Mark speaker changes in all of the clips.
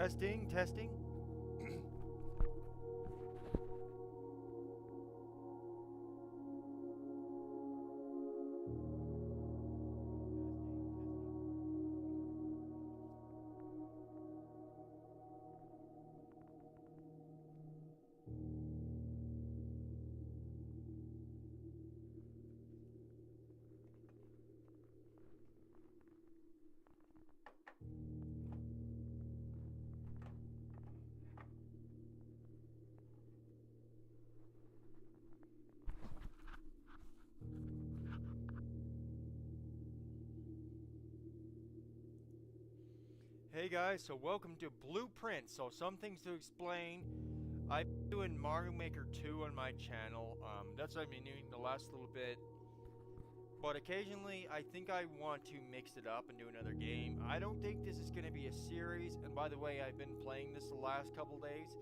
Speaker 1: Testing, testing. Hey guys, so welcome to Blueprint. So some things to explain. I've been doing Mario Maker 2 on my channel. That's what I've been doing the last little bit. But occasionally, I think I want to mix it up and do another game. I don't think this is going to be a series. And by the way, I've been playing this the last couple days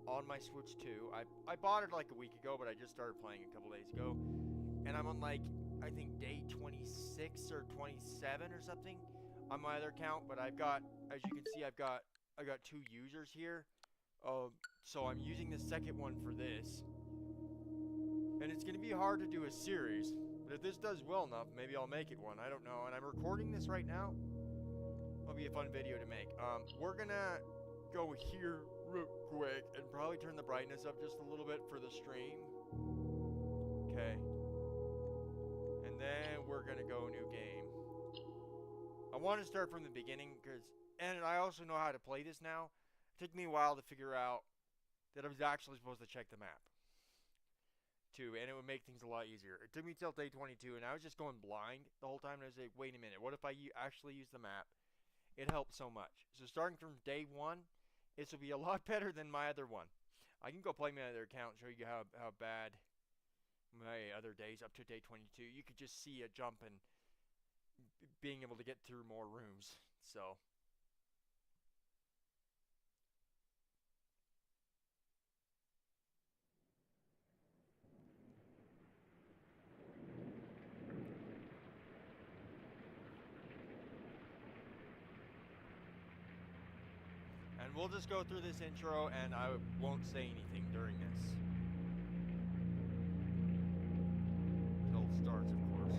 Speaker 1: on my Switch 2. I bought it like a week ago, but I just started playing a couple days ago. And I'm on like, I think day 26 or 27 or something on my other account. But I've got, as you can see, I got 2 users here. So I'm using the second one for this. And it's going to be hard to do a series. But if this does well enough, maybe I'll make it one. I don't know. And I'm recording this right now. It'll be a fun video to make. We're going to go here real quick and probably turn the brightness up just a little bit for the stream. Okay. And then we're going to go new game. I want to start from the beginning and I also know how to play this now. It took me a while to figure out that I was actually supposed to check the map too, and it would make things a lot easier. It took me till day 22, and I was just going blind the whole time, and I was like, wait a minute, what if I actually use the map? It helps so much. So starting from day 1, this will be a lot better than my other one. I can go play my other account and show you how bad my other days up to day 22. You could just see a jump and being able to get through more rooms. So and we'll just go through this intro, and I won't say anything during this until it starts, of course.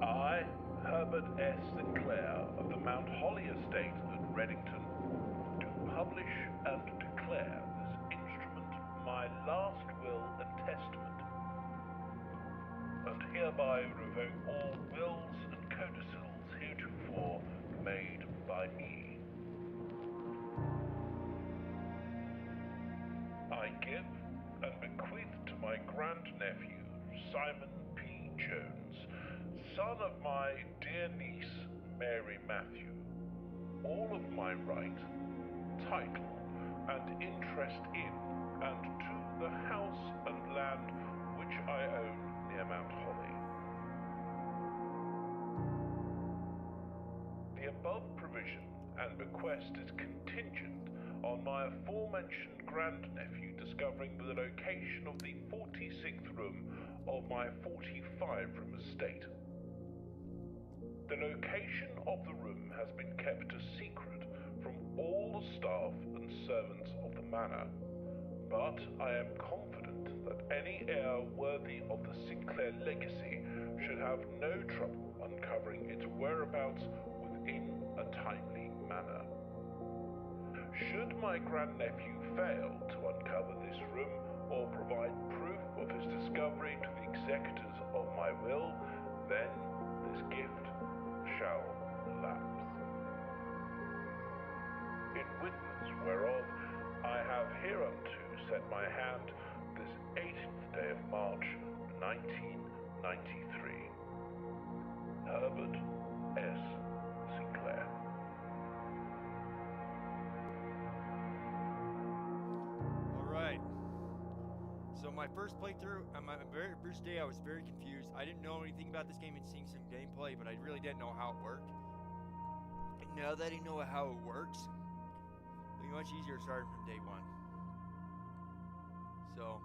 Speaker 2: I, Herbert S. Sinclair of the Mount Holly Estate at Reddington, do publish and declare this instrument my last will and testament, and hereby revoke all wills and codicils heretofore made by me. I give and bequeath to my grandnephew, Simon P. Jones, son of my dear niece, Mary Matthew, all of my right, title, and interest in and to the house and land which I own near Mount Holly. The above provision and bequest is contingent on my aforementioned grandnephew discovering the location of the 46th room of my 45-room estate. The location of the room has been kept a secret from all the staff and servants of the manor, but I am confident that any heir worthy of the Sinclair legacy should have no trouble uncovering its whereabouts within a timely manner. Should my grandnephew fail to uncover this room or provide proof of his discovery to the executors of my will, then this gift shall lapse. In witness whereof I have hereunto set my hand this 18th day of March, 1993. Herbert S. Sinclair.
Speaker 1: Alright. So my first playthrough, on my very first day, I was very confused. I didn't know anything about this game and seeing some gameplay, but I really didn't know how it worked. And now that I know how it works, it'll be much easier starting from day one. So,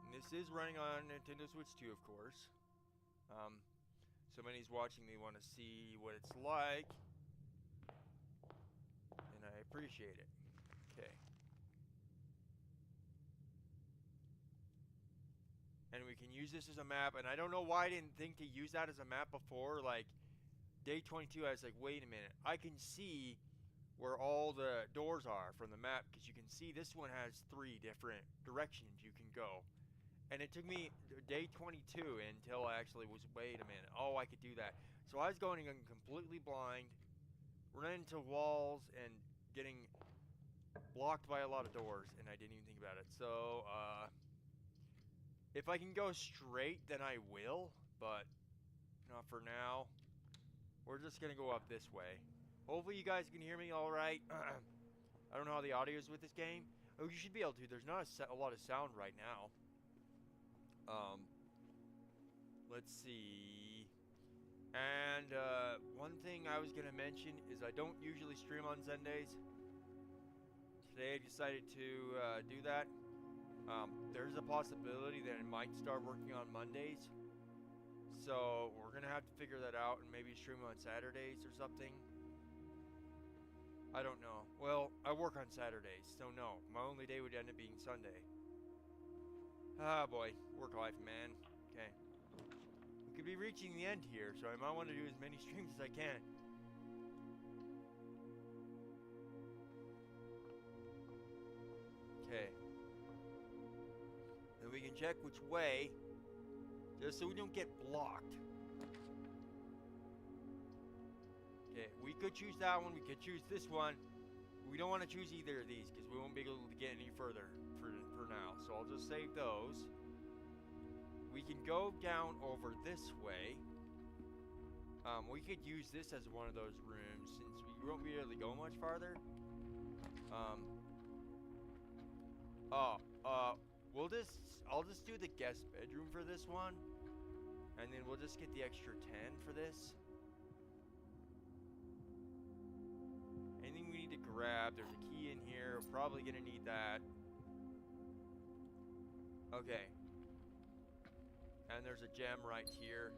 Speaker 1: and this is running on Nintendo Switch 2, of course. So many's watching, they want to see what it's like, and I appreciate it. Okay. And we can use this as a map, and I don't know why I didn't think to use that as a map before. Like, day 22, I was like, wait a minute, I can see where all the doors are from the map, because you can see this one has 3 different directions you can go. And it took me day 22 until I actually was, wait a minute, oh, I could do that. So I was going in completely blind, running into walls and getting blocked by a lot of doors, and I didn't even think about it. So, if I can go straight, then I will, but not for now. We're just gonna go up this way. Hopefully you guys can hear me all right. I don't know how the audio is with this game. Oh, you should be able to. There's not a lot of sound right now. Let's see. And one thing I was gonna mention is I don't usually stream on Sundays. Today I decided to do that. There's a possibility that I might start working on Mondays. So we're gonna have to figure that out and maybe stream on Saturdays or something. I don't know. Well, I work on Saturdays, so no. My only day would end up being Sunday. Ah boy, work life, man. Okay. We could be reaching the end here, so I might want to do as many streams as I can. Okay. Then we can check which way, just so we don't get blocked. Okay, we could choose that one, we could choose this one. We don't want to choose either of these, because we won't be able to get any further for now. So I'll just save those. We can go down over this way. We could use this as one of those rooms, since we won't be able to go much farther. I'll just do the guest bedroom for this one, and then we'll just get the extra 10 for this. Anything we need to grab, there's a key in here, we're probably gonna need that. Okay. And there's a gem right here.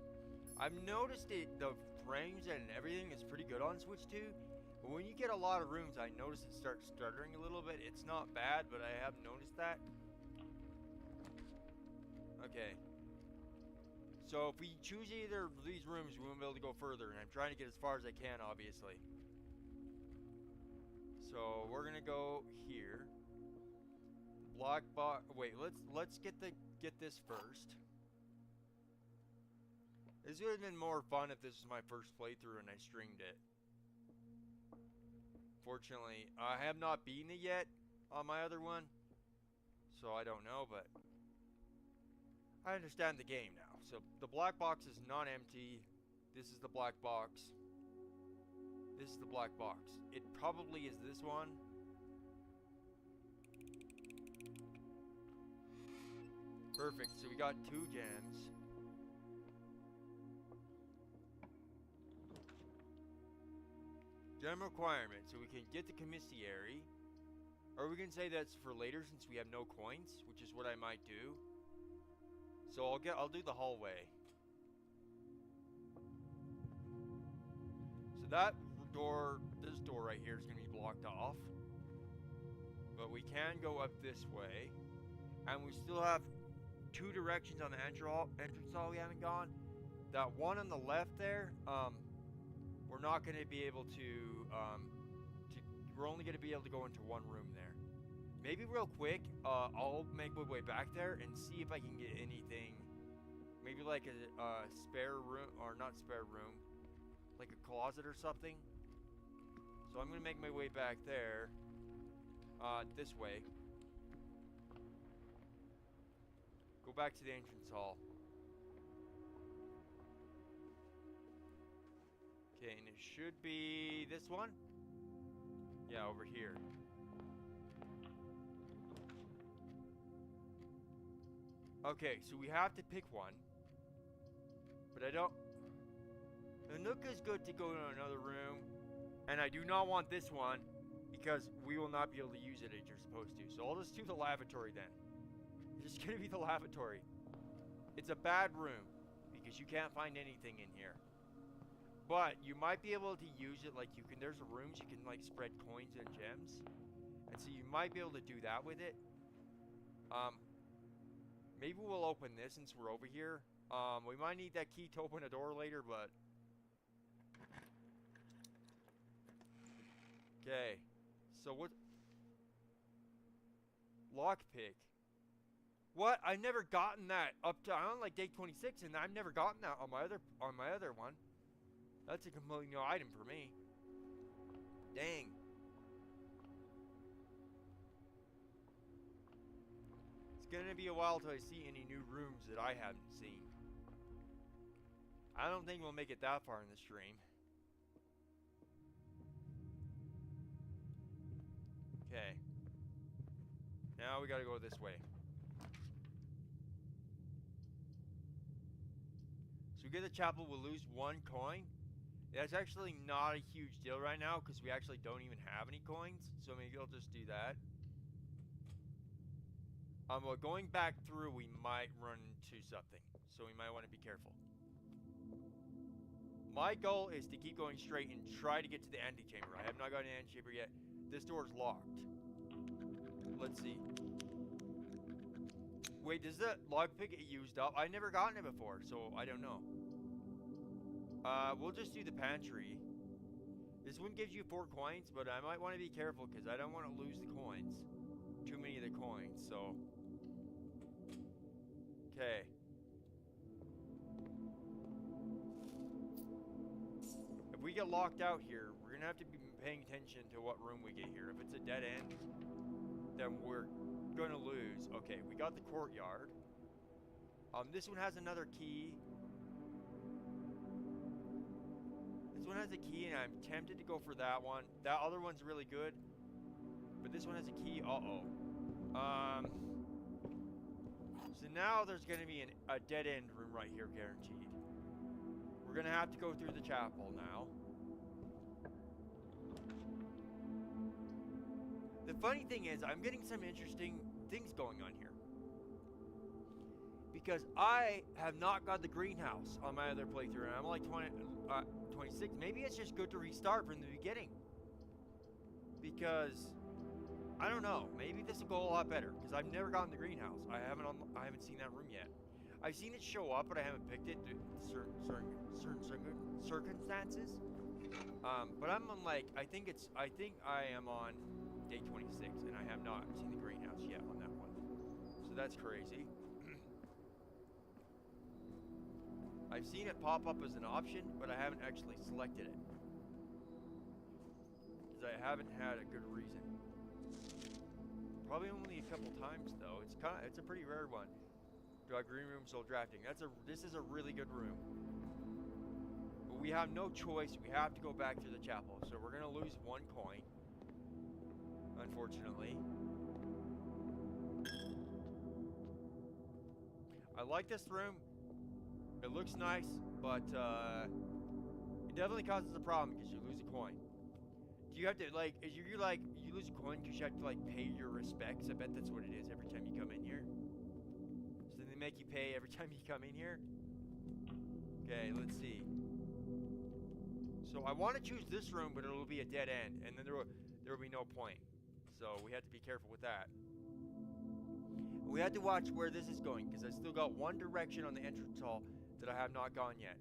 Speaker 1: I've noticed the frames and everything is pretty good on Switch 2. But when you get a lot of rooms, I notice it starts stuttering a little bit. It's not bad, but I have noticed that. Okay. So if we choose either of these rooms, we won't be able to go further. And I'm trying to get as far as I can, obviously. So we're gonna go here. Block box. Wait, let's get this first. This would have been more fun if this was my first playthrough and I streamed it. Fortunately, I have not beaten it yet on my other one, so I don't know, but I understand the game now. So the black box is not empty. This is the black box. This is the black box. It probably is this one. Perfect, so we got 2 gems. Gem requirement, so we can get the commissary. Or we can say that's for later since we have no coins, which is what I might do. So I'll do the hallway. So that door, this door right here is going to be blocked off. But we can go up this way. And we still have 2 directions on the entrance hall we haven't gone. That one on the left there, we're not going to be able to, we're only going to be able to go into one room there. Maybe real quick, I'll make my way back there and see if I can get anything, maybe like a spare room, or not spare room, like a closet or something. So I'm going to make my way back there, this way. Go back to the entrance hall. Okay, and it should be this one. Yeah, over here. Okay, so we have to pick one. But I don't... The Nook is good to go to another room. And I do not want this one, because we will not be able to use it as you're supposed to. So I'll just do the lavatory then. It's just gonna be the lavatory. It's a bad room, because you can't find anything in here. But you might be able to use it, like you can, there's rooms you can like spread coins and gems. And so you might be able to do that with it. Maybe we'll open this since we're over here. We might need that key to open a door later, but... Okay. So what... Lockpick. What? I've never gotten that up to... I'm on like day 26 and I've never gotten that on my other one. That's a completely new item for me. Dang. It's gonna be a while till I see any new rooms that I haven't seen. I don't think we'll make it that far in the stream. Okay. Now we gotta go this way. So we get the chapel, we'll lose 1 coin. That's actually not a huge deal right now because we actually don't even have any coins. So maybe I'll just do that. Well, going back through, we might run into something. So we might want to be careful. My goal is to keep going straight and try to get to the antechamber. I have not gotten to the antechamber yet. This door is locked. Let's see. Wait, does the lockpick get used up? I've never gotten it before, so I don't know. We'll just do the pantry. This one gives you 4 coins, but I might want to be careful because I don't want to lose the coins. Too many of the coins, so... Okay. If we get locked out here, we're going to have to be paying attention to what room we get here. If it's a dead end, then we're going to lose. Okay, we got the courtyard. This one has another key. This one has a key, and I'm tempted to go for that one. That other one's really good, but this one has a key. Uh-oh. So now there's going to be a dead-end room right here, guaranteed. We're going to have to go through the chapel now. The funny thing is, I'm getting some interesting things going on here. Because I have not got the greenhouse on my other playthrough, and I'm like 26. Maybe it's just good to restart from the beginning. Because... I don't know. Maybe this will go a lot better because I've never gotten the greenhouse. I haven't seen that room yet. I've seen it show up, but I haven't picked it due to certain circumstances. But I'm on like I think I am on day 26, and I have not seen the greenhouse yet on that one. So that's crazy. I've seen it pop up as an option, but I haven't actually selected it because I haven't had a good reason. Probably only a couple times though. It's a pretty rare one. Green room soul drafting. This is a really good room. But we have no choice. We have to go back to the chapel. So we're gonna lose 1 coin. Unfortunately. I like this room. It looks nice, but it definitely causes a problem because you lose a coin. Do you have to like? You lose a coin because you have to like pay your respects? I bet that's what it is every time you come in here. So they make you pay every time you come in here. Okay, let's see. So I want to choose this room, but it'll be a dead end, and then there will be no point. So we have to be careful with that. We have to watch where this is going because I still got one direction on the entrance hall that I have not gone yet.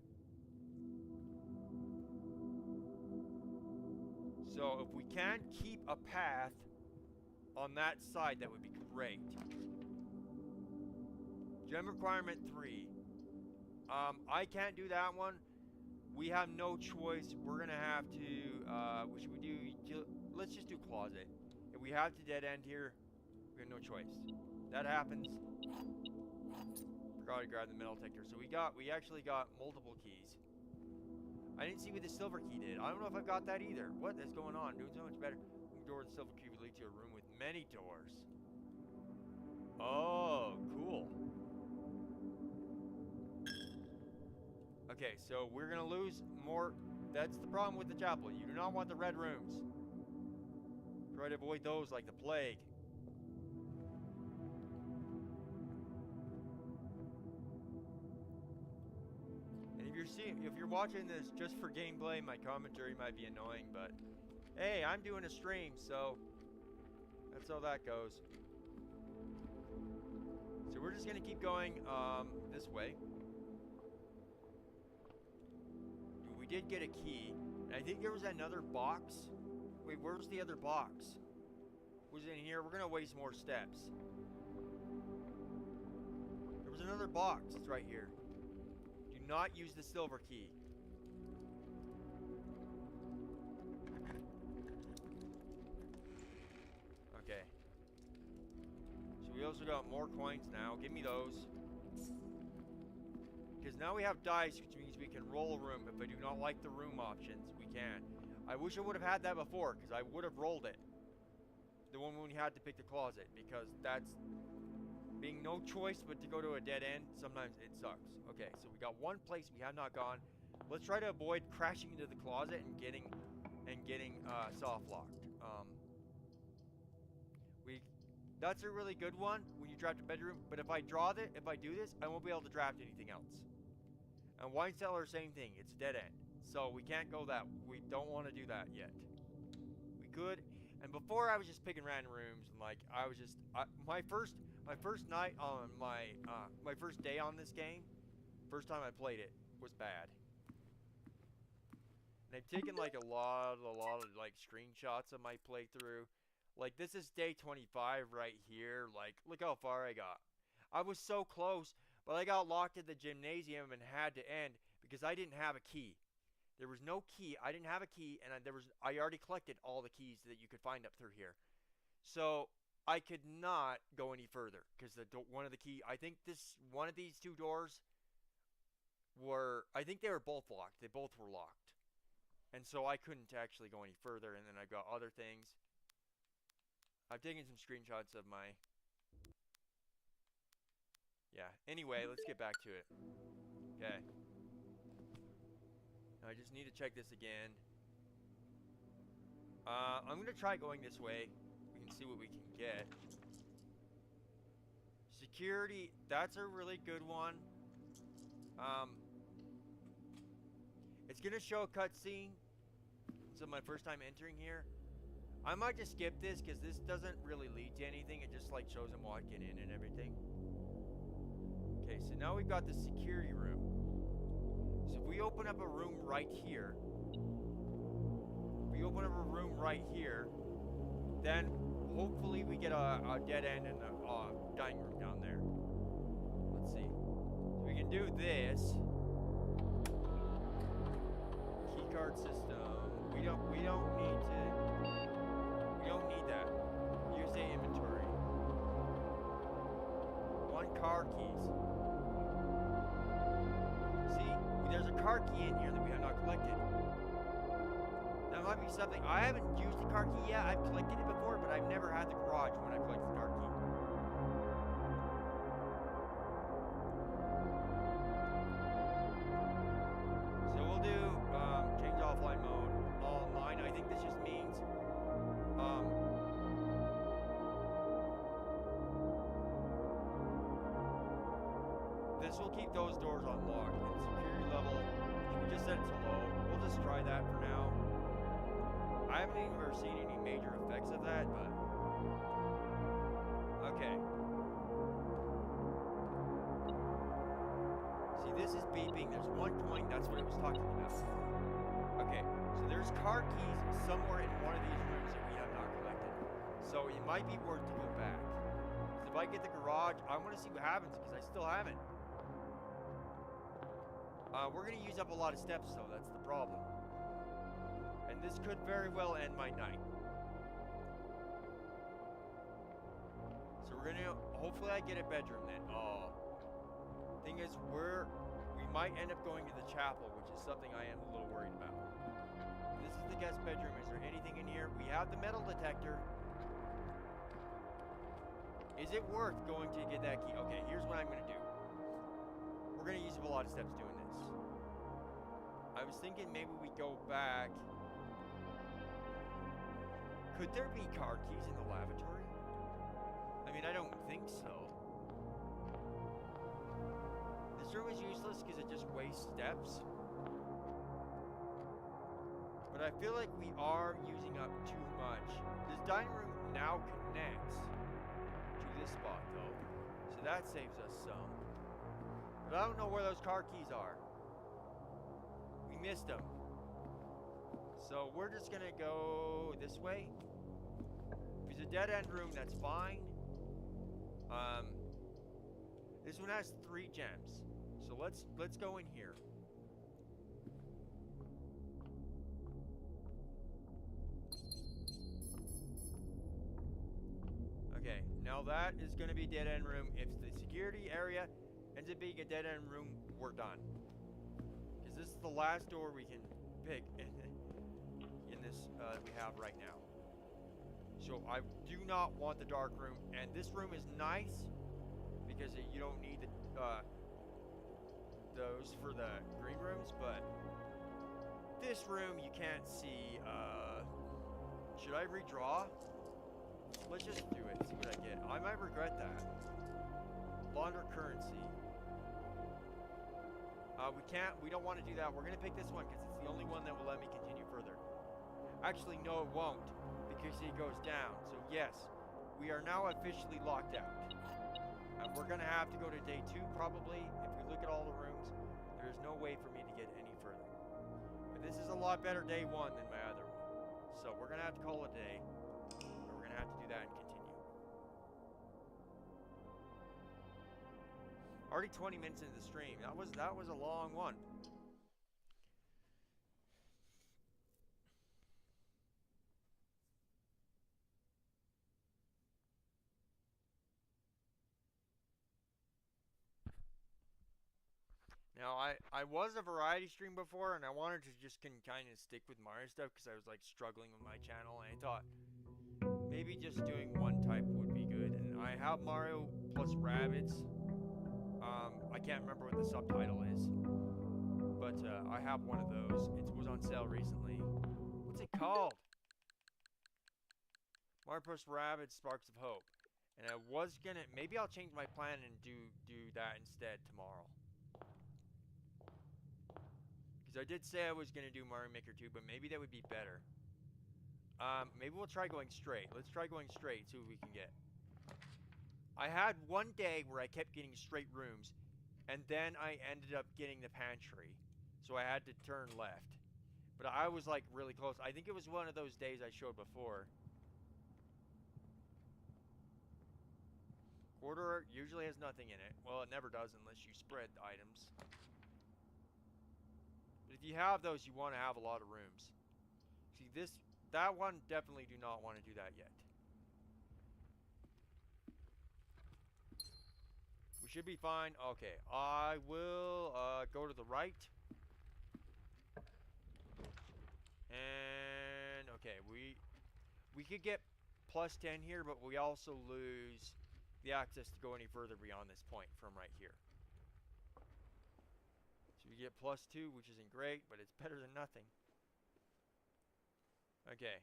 Speaker 1: So if we can keep a path on that side, that would be great. Gem requirement 3. I can't do that one. We have no choice. We're gonna have to. What should we do? Let's just do closet. If we have to dead end here, we have no choice. That happens. Forgot to grab the metal detector. So we actually got multiple keys. I didn't see what the silver key did. I don't know if I got that either. What is going on? Doing so much better. door in the silver cube will lead to a room with many doors. Oh, cool. Okay, so we're gonna lose more. That's the problem with the chapel. You do not want the red rooms. Try to avoid those like the plague. And if you're watching this just for gameplay, my commentary might be annoying, but hey, I'm doing a stream, so that's how that goes. So we're just gonna keep going this way. We did get a key, and I think there was another box. Wait, where's the other box? Was it in here? We're gonna waste more steps. There was another box. It's right here. Do not use the silver key. Okay. So we also got more coins now. Give me those. Because now we have dice, which means we can roll a room. If I do not like the room options, we can. I wish I would have had that before, because I would have rolled it. The one when you had to pick the closet, because that's being no choice but to go to a dead end. Sometimes it sucks. Okay, so we got one place we have not gone. Let's try to avoid crashing into the closet and getting soft locked. That's a really good one when you draft a bedroom. But if I do this, I won't be able to draft anything else. And wine cellar, same thing. It's a dead end. So we can't go that. We don't want to do that yet. We could. And before I was just picking random rooms, and like I was just my first night on my first day on this game, first time I played it, was bad. And I've taken like a lot of like screenshots of my playthrough. Like this is day 25 right here. Like look how far I got. I was so close, but I got locked at the gymnasium and had to end because I didn't have a key. There was no key. I didn't have a key, and I already collected all the keys that you could find up through here. So I could not go any further because one of these two doors I think they were both locked. They both were locked, and so I couldn't actually go any further. And then I've got other things. I've taken some screenshots of my. Yeah. Anyway, let's get back to it. Okay. I just need to check this again. I'm going to try going this way. We can see what we can get. Security, that's a really good one. It's going to show a cutscene. So my first time entering here. I might just skip this because this doesn't really lead to anything. It just like shows him walking in and everything. Okay, so now we've got the security room. So if we open up a room right here, then hopefully we get a dead end in the dining room down there. Let's see. So we can do this. Keycard system. We don't need that. Use the inventory. 1 car keys. See, there's a car key in here that we have not collected. That might be something. I haven't used the car key yet. I've collected it before, but I've never had the garage when I collected the car key. So we'll do change offline mode. Online, I think this just means this will keep those doors unlocked. And security level, should we just set it to low? We'll just try that for now. I haven't even seen any major effects of that, but okay. See, this is beeping. There's 1 point. That's what it was talking about. Okay, so there's car keys somewhere in one of these rooms that we have not collected. So it might be worth to go back. So if I get the garage, I want to see what happens because I still haven't. We're going to use up a lot of steps, though. That's the problem. And this could very well end my night. So we're going to... Hopefully I get a bedroom then. Oh. Thing is, we we might end up going to the chapel, which is something I am a little worried about. This is the guest bedroom. Is there anything in here? We have the metal detector. Is it worth going to get that key? Okay, here's what I'm going to do. We're going to use up a lot of steps doing this. I was thinking maybe we go back. Could there be car keys in the lavatory? I mean, I don't think so. This room is useless because it just wastes steps. But I feel like we are using up too much. This dining room now connects to this spot, though. So that saves us some. But I don't know where those car keys are. We missed them. So we're just gonna go this way. If it's a dead end room, that's fine. This one has 3 gems. So let's go in here. Okay, now that is going to be a dead end room. If the security area ends up being a dead end room, we're done. Because this is the last door we can pick in this we have right now. So I do not want the dark room, and this room is nice because you don't need those for the green rooms, but this room you can't see. Should I redraw? Let's just do it, see what I get. I might regret that. Launder currency. We don't want to do that. We're gonna pick this one because it's the only one that will let me continue further. Actually, no, it won't, because it goes down. So yes, we are now officially locked out. And we're gonna have to go to day 2 probably. If we look at all the rooms, there's no way for me to get any further. But this is a lot better day 1 than my other one. So we're gonna have to call it a day. We're gonna have to do that and continue. Already 20 minutes into the stream. That was a long one. Now, I was a variety stream before, and I wanted to just kind of stick with Mario stuff because I was like struggling with my channel, and I thought maybe just doing one type would be good. And I have Mario plus Rabbids. I can't remember what the subtitle is, but I have one of those. It was on sale recently. What's it called? Mario plus Rabbids Sparks of Hope. And I was gonna, maybe I'll change my plan and do that instead tomorrow. I did say I was going to do Mario Maker 2, but maybe that would be better. Maybe we'll try going straight. Let's try going straight, see what we can get. I had one day where I kept getting straight rooms, and then I ended up getting the pantry. So I had to turn left. But I was like really close. I think it was one of those days I showed before. Quarter usually has nothing in it. Well, it never does unless you spread the items. If you have those, you want to have a lot of rooms. See, that one, definitely do not want to do that yet. We should be fine. Okay, I will go to the right. And, okay, we could get plus 10 here, but we also lose the access to go any further beyond this point from right here. We get plus 2, which isn't great, but it's better than nothing. Okay.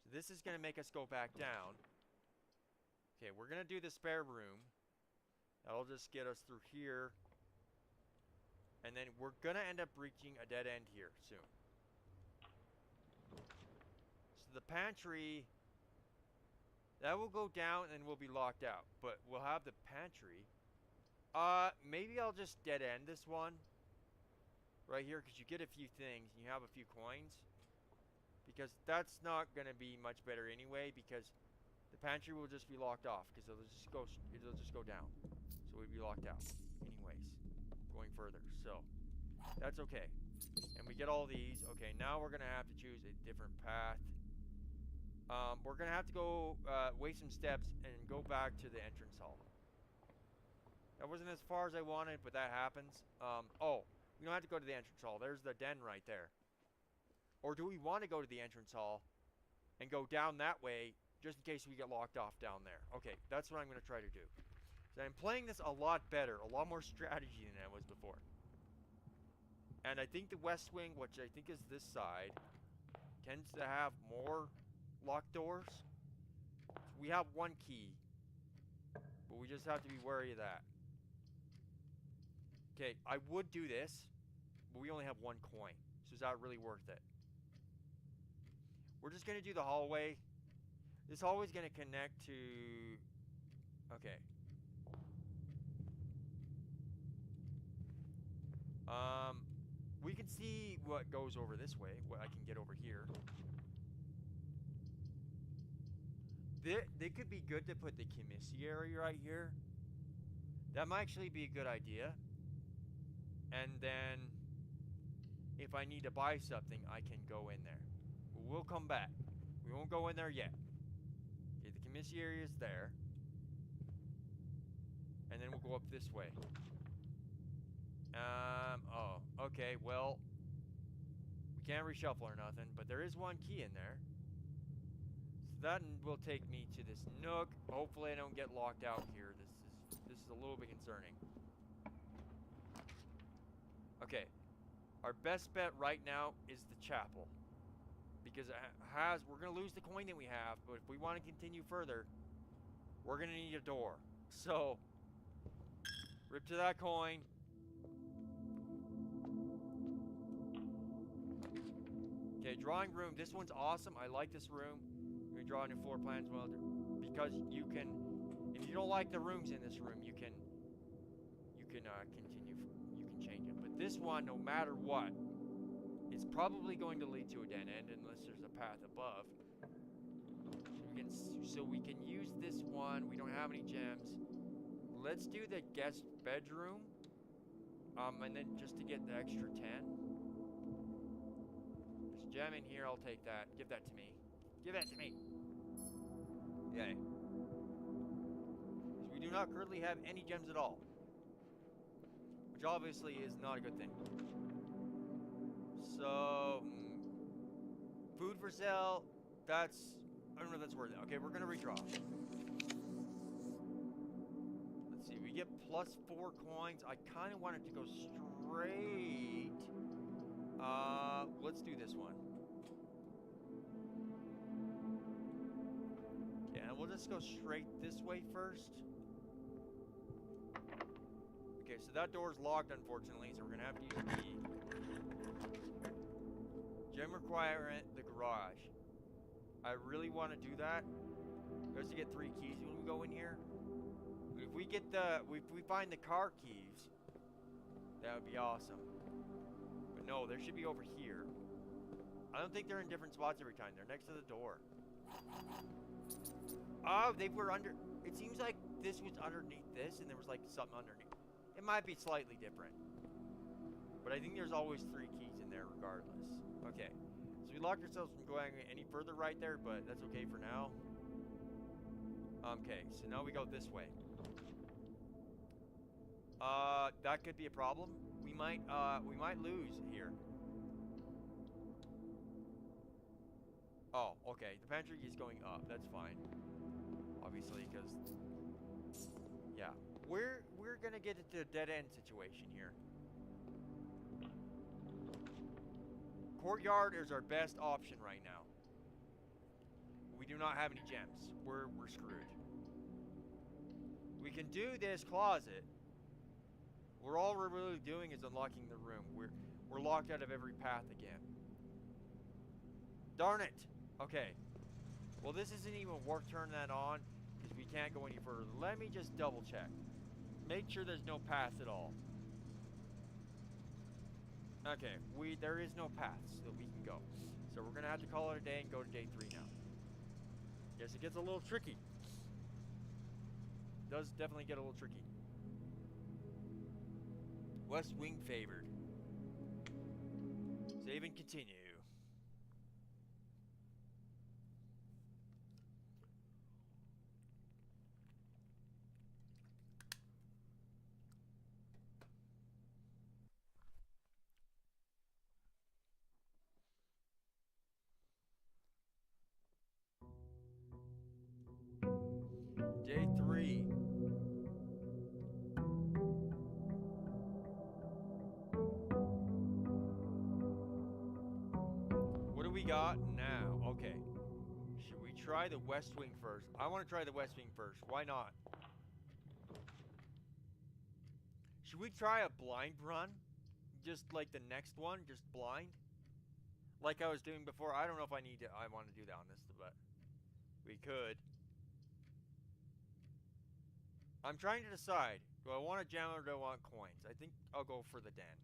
Speaker 1: So this is going to make us go back down. Okay, we're going to do the spare room. That'll just get us through here. And then we're going to end up reaching a dead end here soon. So the pantry, that will go down and we'll be locked out. But we'll have the pantry. Maybe I'll just dead end this one. Right here, because you get a few things and you have a few coins, because that's not going to be much better anyway, because the pantry will just be locked off because it'll just go down, so we'd be locked out anyways going further. So that's okay, and we get all these. Okay, now we're gonna have to choose a different path. We're gonna have to go waste some steps and go back to the entrance hall. That wasn't as far as I wanted, but that happens. Oh, we don't have to go to the entrance hall. There's the den right there. Or do we want to go to the entrance hall and go down that way just in case we get locked off down there? Okay, that's what I'm going to try to do. So I'm playing this a lot better, a lot more strategy than I was before. And I think the west wing, which I think is this side, tends to have more locked doors. We have one key, but we just have to be wary of that. Okay, I would do this, but we only have one coin. So is that really worth it? We're just going to do the hallway. This hallway's going to connect to... Okay. We can see what goes over this way, what I can get over here. They could be good to put the commissary right here. That might actually be a good idea. And then, if I need to buy something, I can go in there. But we'll come back. We won't go in there yet. Okay, the commissary is there. And then we'll go up this way. Oh, okay, well, we can't reshuffle or nothing, but there is one key in there. So that will take me to this nook. Hopefully I don't get locked out here. This is a little bit concerning. Okay, our best bet right now is the chapel. Because we're going to lose the coin that we have, but if we want to continue further, we're going to need a door. So, rip to that coin. Okay, drawing room. This one's awesome. I like this room. We draw new floor plans well because you can, if you don't like the rooms in this room, you can change it. But this one, no matter what, it's probably going to lead to a dead end unless there's a path above. So we can use this one. We don't have any gems. Let's do the guest bedroom. And then just to get the extra 10. There's a gem in here. I'll take that. Give that to me. Give that to me. Yay. So we do not currently have any gems at all. Which obviously is not a good thing. So, food for sale, I don't know if that's worth it. Okay, we're going to redraw. Let's see, we get +4 coins. I kind of want it to go straight. Let's do this one. Yeah, and we'll just go straight this way first. Okay, so that door's locked, unfortunately, so we're going to have to use the key. Gem requirement, the garage. I really want to do that. We have to get 3 keys when we go in here. If we get if we find the car keys, that would be awesome. But no, they should be over here. I don't think they're in different spots every time. They're next to the door. Oh, they were under. It seems like this was underneath this, and there was like something underneath. It might be slightly different. But I think there's always 3 keys in there regardless. Okay. So we locked ourselves from going any further right there, but that's okay for now. Okay, so now we go this way. That could be a problem. We might lose here. Oh, okay. The pantry is going up. That's fine. Obviously, because yeah, we're gonna get into a dead end situation here. Courtyard is our best option right now. We do not have any gems. We're screwed. We can do this closet. All we're really doing is unlocking the room. We're locked out of every path again. Darn it. Okay. Well, this isn't even worth turning that on because we can't go any further. Let me just double check. Make sure there's no path at all. Okay, there is no path that we can go. So we're gonna have to call it a day and go to day 3 now. Yes, it gets a little tricky. Does definitely get a little tricky. West wing favored. Save and continue. got now? Okay. Should we try the west wing first? I want to try the west wing first. Why not? Should we try a blind run? Just like the next one, just blind? Like I was doing before. I don't know if I want to do that on this, but we could. I'm trying to decide. Do I want a gem or do I want coins? I think I'll go for the den.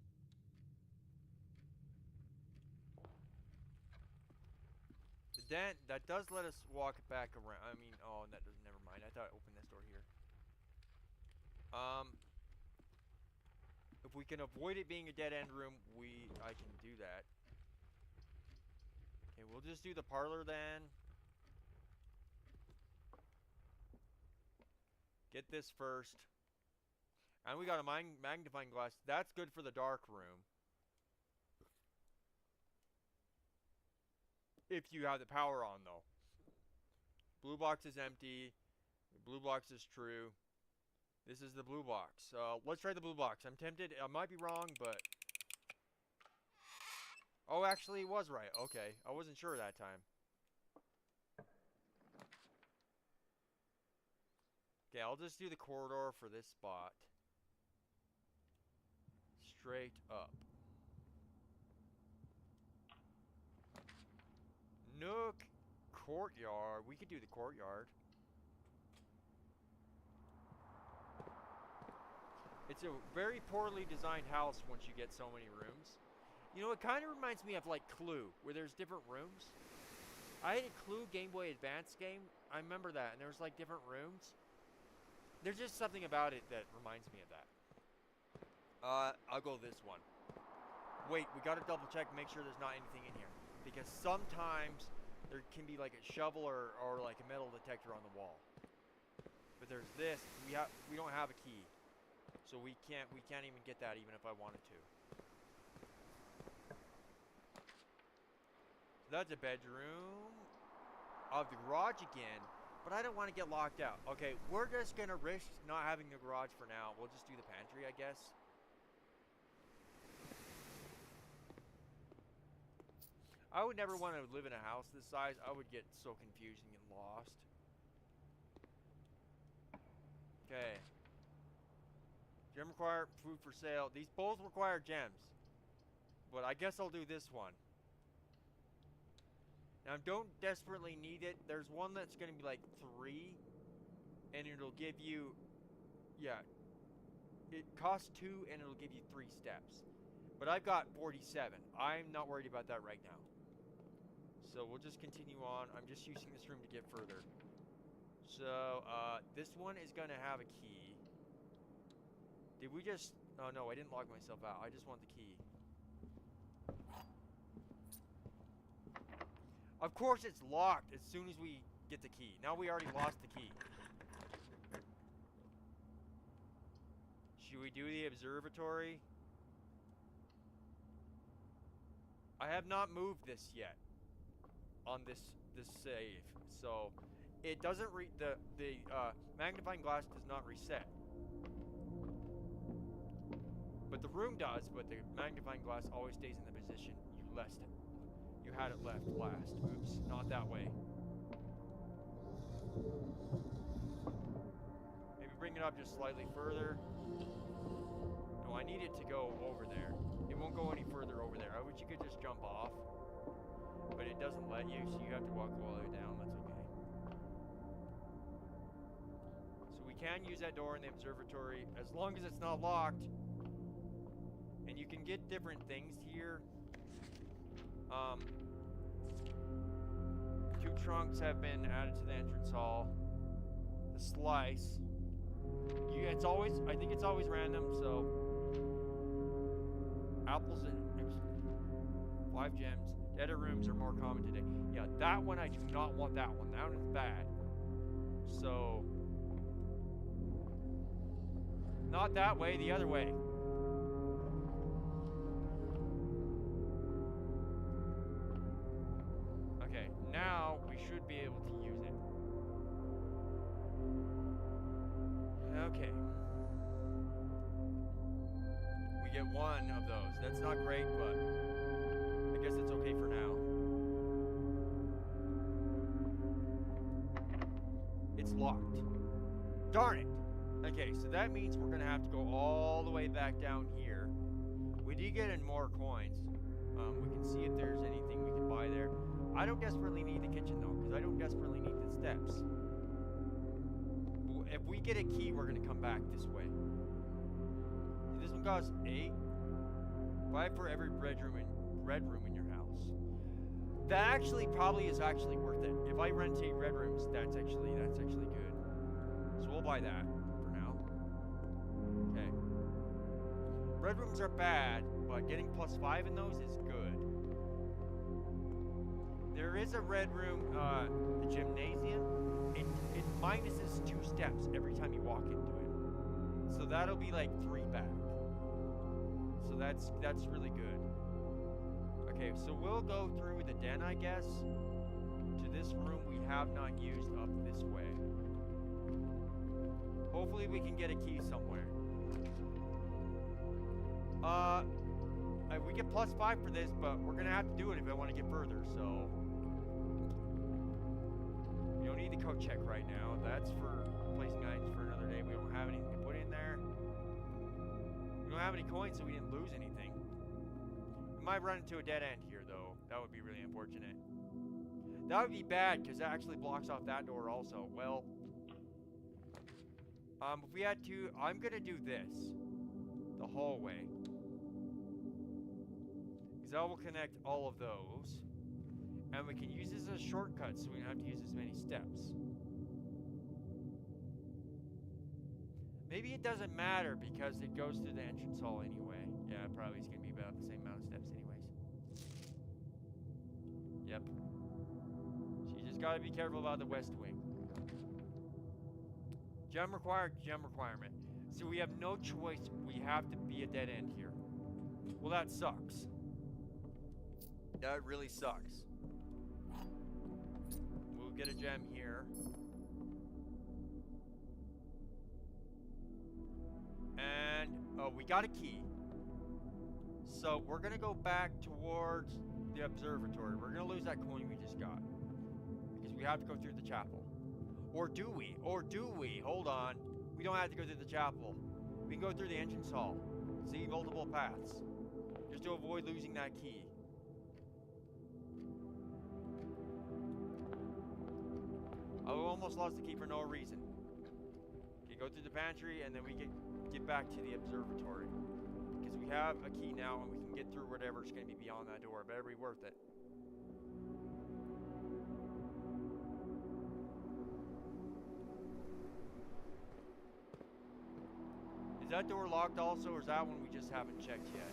Speaker 1: The den, that does let us walk back around. I mean, oh, that doesn't, never mind. I thought I opened this door here. If we can avoid it being a dead end room, I can do that. Okay, we'll just do the parlor then. Get this first. And we got a magnifying glass. That's good for the dark room. If you have the power on, though. Blue box is empty. The blue box is true. This is the blue box. Let's try the blue box. I'm tempted. I might be wrong, but... Oh, actually, it was right. Okay. I wasn't sure that time. Okay, I'll just do the corridor for this spot. Straight up. Nook courtyard. We could do the courtyard. It's a very poorly designed house once you get so many rooms. You know, it kind of reminds me of like Clue, where there's different rooms. I had a Clue Game Boy Advance game. I remember that, and there was like different rooms. There's just something about it that reminds me of that. I'll go this one. Wait, we gotta double check, make sure there's not anything in here. Because sometimes there can be like a shovel or like a metal detector on the wall. But there's this, we don't have a key. So we can't even get that even if I wanted to. So that's a bedroom. Of the garage again. But I don't want to get locked out. Okay, we're just gonna risk not having the garage for now. We'll just do the pantry, I guess. I would never want to live in a house this size. I would get so confusing and lost. Okay. Gem require, food for sale. These both require gems. But I guess I'll do this one. Now, don't desperately need it. There's one that's going to be like 3. And it'll give you... Yeah. It costs 2 and it'll give you 3 steps. But I've got 47. I'm not worried about that right now. So we'll just continue on. I'm just using this room to get further. So, this one is going to have a key. Did we just... Oh, no, I didn't log myself out. I just want the key. Of course it's locked as soon as we get the key. Now we already lost the key. Should we do the observatory? I have not moved this yet on this save. So it doesn't the magnifying glass does not reset. But the room does, but the magnifying glass always stays in the position you left it. You had it left last. Oops, not that way. Maybe bring it up just slightly further. No, I need it to go over there. It won't go any further over there. I wish you could just jump off. But it doesn't let you, so you have to walk all the way down. That's okay. So we can use that door in the observatory as long as it's not locked. And you can get different things here. 2 trunks have been added to the entrance hall. The slice. It's always, I think it's always random, so. Apples and 5 gems. Deader rooms are more common today. Yeah, that one I do not want that one. That one's bad. So. Not that way, the other way. Okay, now we should be able to use it. Okay. We get 1 of those. That's not great, but I guess it's okay for now. It's locked. Darn it. Okay, so that means we're gonna have to go all the way back down here. We do get in more coins. We can see if there's anything we can buy there. I don't desperately need the kitchen though, because I don't desperately need the steps. If we get a key, we're gonna come back this way. See, this one costs 8. 5 for every red room in your house. That actually probably is actually worth it. If I rent 8 red rooms, that's actually good. So we'll buy that for now. Okay. Red rooms are bad, but getting +5 in those is good. There is a red room, the gymnasium. It minuses 2 steps every time you walk into it. So that'll be like 3 back. So that's really good. Okay, so we'll go through the den, I guess, to this room we have not used up this way. Hopefully we can get a key somewhere. We get +5 for this, but we're gonna have to do it if I want to get further, so... We don't need the code check right now. That's for placing items for another day. We don't have anything to put in there. We don't have any coins, so we didn't lose anything. We might run into a dead end here, though. That would be really unfortunate. That would be bad, because that actually blocks off that door also. Well, if we had to, I'm going to do this. The hallway. Because that will connect all of those. And we can use this as a shortcut, so we don't have to use as many steps. Maybe it doesn't matter because it goes through the entrance hall anyway. Yeah, probably it's going to be about the same amount of steps anyways. Yep. So you just got to be careful about the west wing. Gem required, gem requirement. So we have no choice. We have to be a dead end here. Well, that sucks. That really sucks. We'll get a gem here. And, oh, we got a key. So we're going to go back towards the observatory. We're going to lose that coin we just got. Because we have to go through the chapel. Or do we? Or do we? Hold on. We don't have to go through the chapel. We can go through the entrance hall. See multiple paths. Just to avoid losing that key. I almost lost the key for no reason. Okay, go through the pantry and then we get back to the observatory. Because we have a key now and we can get through whatever's going to be beyond that door. It better be worth it. Is that door locked also, or is that one we just haven't checked yet?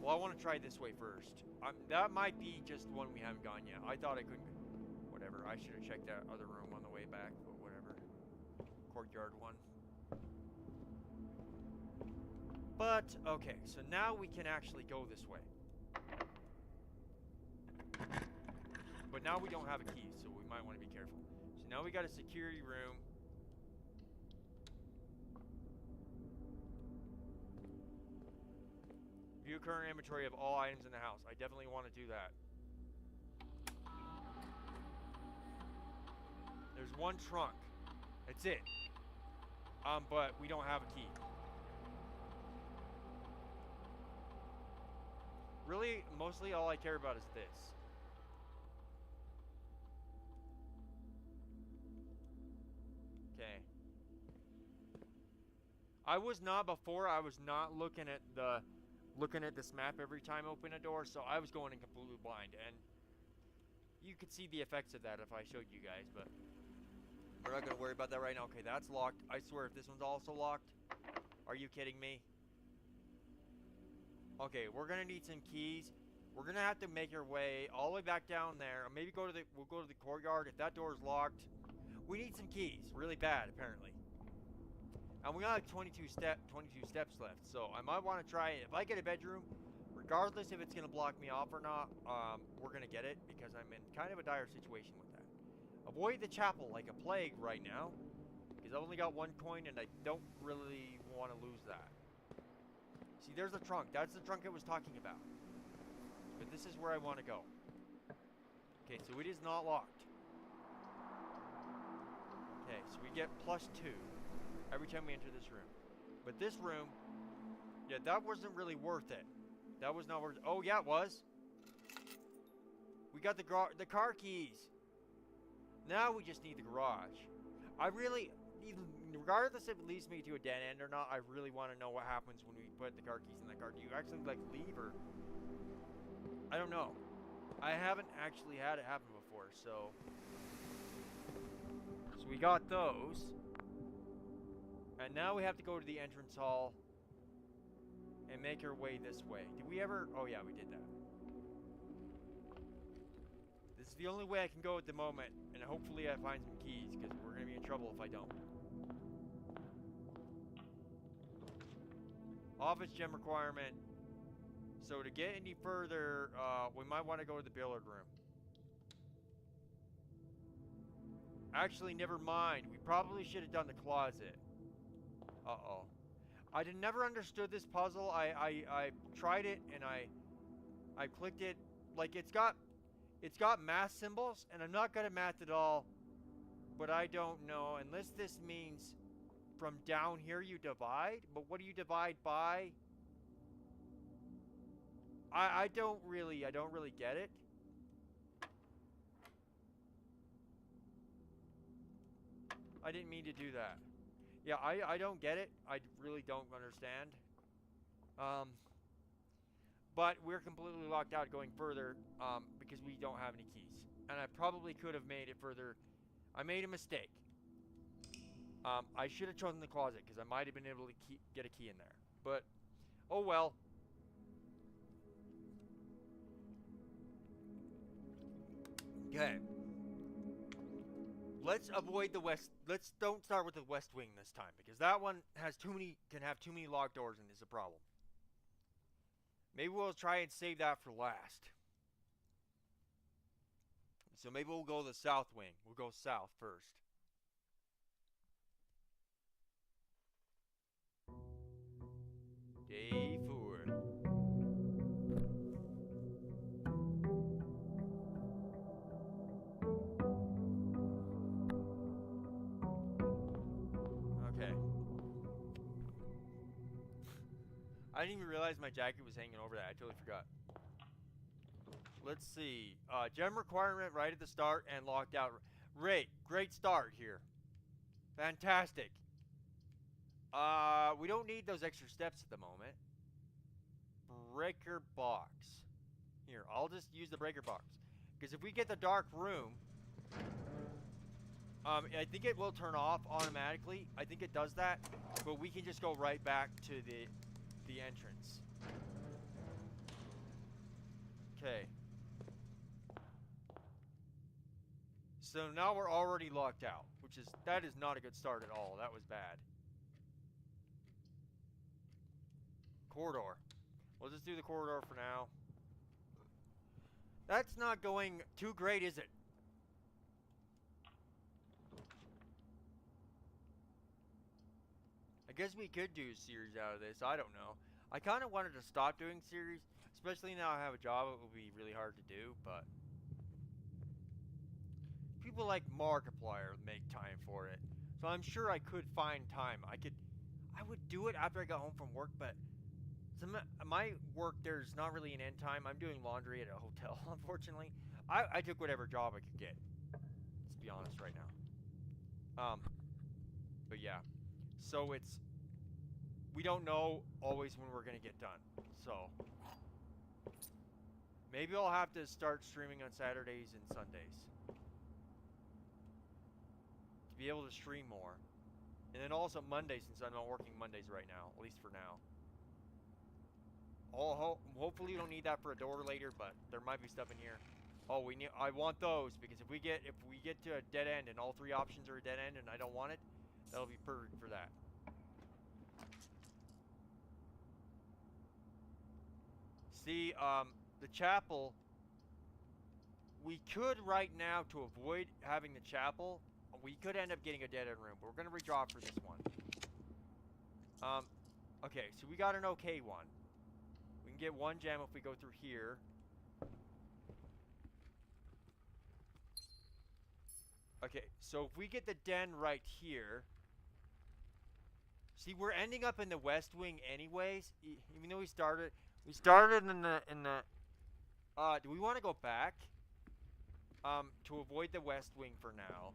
Speaker 1: Well, I want to try this way first. That might be just one we haven't gone yet. I thought I couldn't. Whatever. I should have checked that other room on the way back, but whatever. Courtyard one. But, okay, so now we can actually go this way. But now we don't have a key, so we might want to be careful. So now we got a security room. View current inventory of all items in the house. I definitely want to do that. There's one trunk. That's it. But we don't have a key. Really, mostly all I care about is this. Okay. I was not looking at this map every time I open a door, so I was going in completely blind, and you could see the effects of that if I showed you guys, but we're not going to worry about that right now. Okay, that's locked. I swear if this one's also locked. Are you kidding me? Okay, we're going to need some keys. We're going to have to make our way all the way back down there, or maybe we'll go to the courtyard. If that door is locked, we need some keys really bad, apparently. And we got like 22 steps left, so I might want to try it. If I get a bedroom, regardless if it's going to block me off or not, we're going to get it because I'm in kind of a dire situation with that. Avoid the chapel like a plague right now, because I've only got one coin and I don't really want to lose that. See, there's the trunk. That's the trunk I was talking about. But this is where I want to go. Okay, so it is not locked. Okay, so we get +2 every time we enter this room. But this room, yeah, that wasn't really worth it. That was not worth it. Oh, yeah, it was. We got the car keys. Now we just need the garage. I really, regardless if it leads me to a dead end or not, I really want to know what happens when we put the car keys in that car. Do you actually, like, leave or... I don't know. I haven't actually had it happen before, so... So we got those. And now we have to go to the entrance hall and make our way this way. Did we ever... Oh, yeah, we did that. This is the only way I can go at the moment, and hopefully I find some keys, because we're going to be in trouble if I don't. Office gem requirement. So to get any further, we might want to go to the billiard room. Actually, never mind. We probably should have done the closet. Uh-oh. I never understood this puzzle. I tried it, and I clicked it. Like, it's got math symbols, and I'm not good at math at all. But I don't know. Unless this means from down here you divide. But what do you divide by? I don't really get it. I didn't mean to do that. Yeah, I don't get it. I really don't understand. But we're completely locked out going further because we don't have any keys. And I probably could have made it further. I made a mistake. I should have chosen the closet because I might have been able to get a key in there. But, oh well. Okay. Let's avoid the west. Don't start with the west wing this time, because that one has can have too many locked doors and is a problem. Maybe we'll try and save that for last. So maybe we'll go the south wing. We'll go south first. Day 4. Okay. I didn't even realize my jacket was hanging over that. I totally forgot. Let's see. Gem requirement right at the start and locked out. Great start here. Fantastic. We don't need those extra steps at the moment. Breaker box. Here, I'll just use the breaker box. Because if we get the dark room, I think it will turn off automatically. I think it does that. But we can just go right back to the entrance. Okay. So now we're already locked out, that is not a good start at all. That was bad. Corridor. We'll just do the corridor for now. That's not going too great, is it? I guess we could do a series out of this. I don't know. I kind of wanted to stop doing series, especially now I have a job. It will be really hard to do, but people like Markiplier make time for it. So I'm sure I could find time. I would do it after I got home from work, but my work, there's not really an end time. I'm doing laundry at a hotel, unfortunately. I took whatever job I could get, let's be honest right now. But yeah. So we don't know always when we're going to get done. So maybe I'll have to start streaming on Saturdays and Sundays to be able to stream more. And then also Mondays, since I'm not working Mondays right now, at least for now. Hopefully you don't need that for a door later, but there might be stuff in here. Oh, I want those, because if we get to a dead end and all 3 options are a dead end and I don't want it, that'll be perfect for that. See, the chapel, we could right now, to avoid having the chapel, we could end up getting a dead end room, but we're going to redraw for this one. Okay, so we got an okay one. We can get 1 gem if we go through here. Okay, so if we get the den right here. See, we're ending up in the West Wing anyways. Even though we started in the. Do we want to go back? To avoid the West Wing for now.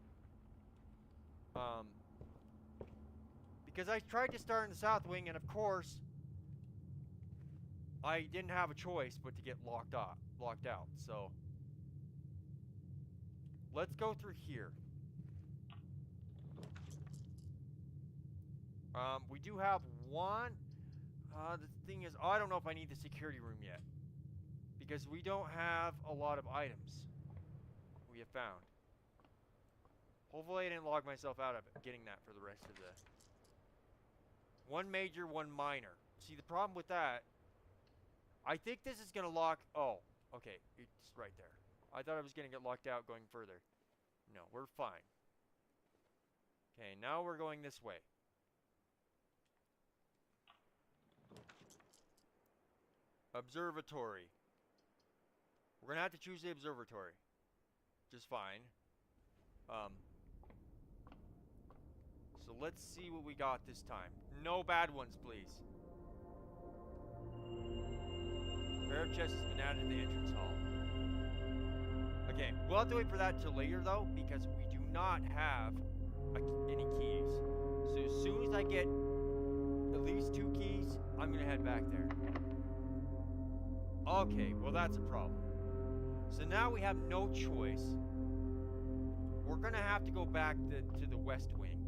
Speaker 1: Because I tried to start in the South Wing, and of course, I didn't have a choice but to get locked out. So let's go through here. We do have one. The thing is, I don't know if I need the security room yet. Because we don't have a lot of items we have found. Hopefully I didn't log myself out of it, getting that for the rest of the... One major, one minor. See, the problem with that... I think this is going to lock... Oh, okay. It's right there. I thought I was going to get locked out going further. No, we're fine. Okay, now we're going this way. Observatory. We're gonna have to choose the observatory. Just fine. So let's see what we got this time. No bad ones, please. Pair of chests has been added to the entrance hall. Okay, we'll have to wait for that till later though, because we do not have any keys. So as soon as I get at least 2 keys, I'm gonna head back there. Okay, well that's a problem. So now we have no choice. We're gonna have to go back to the West Wing.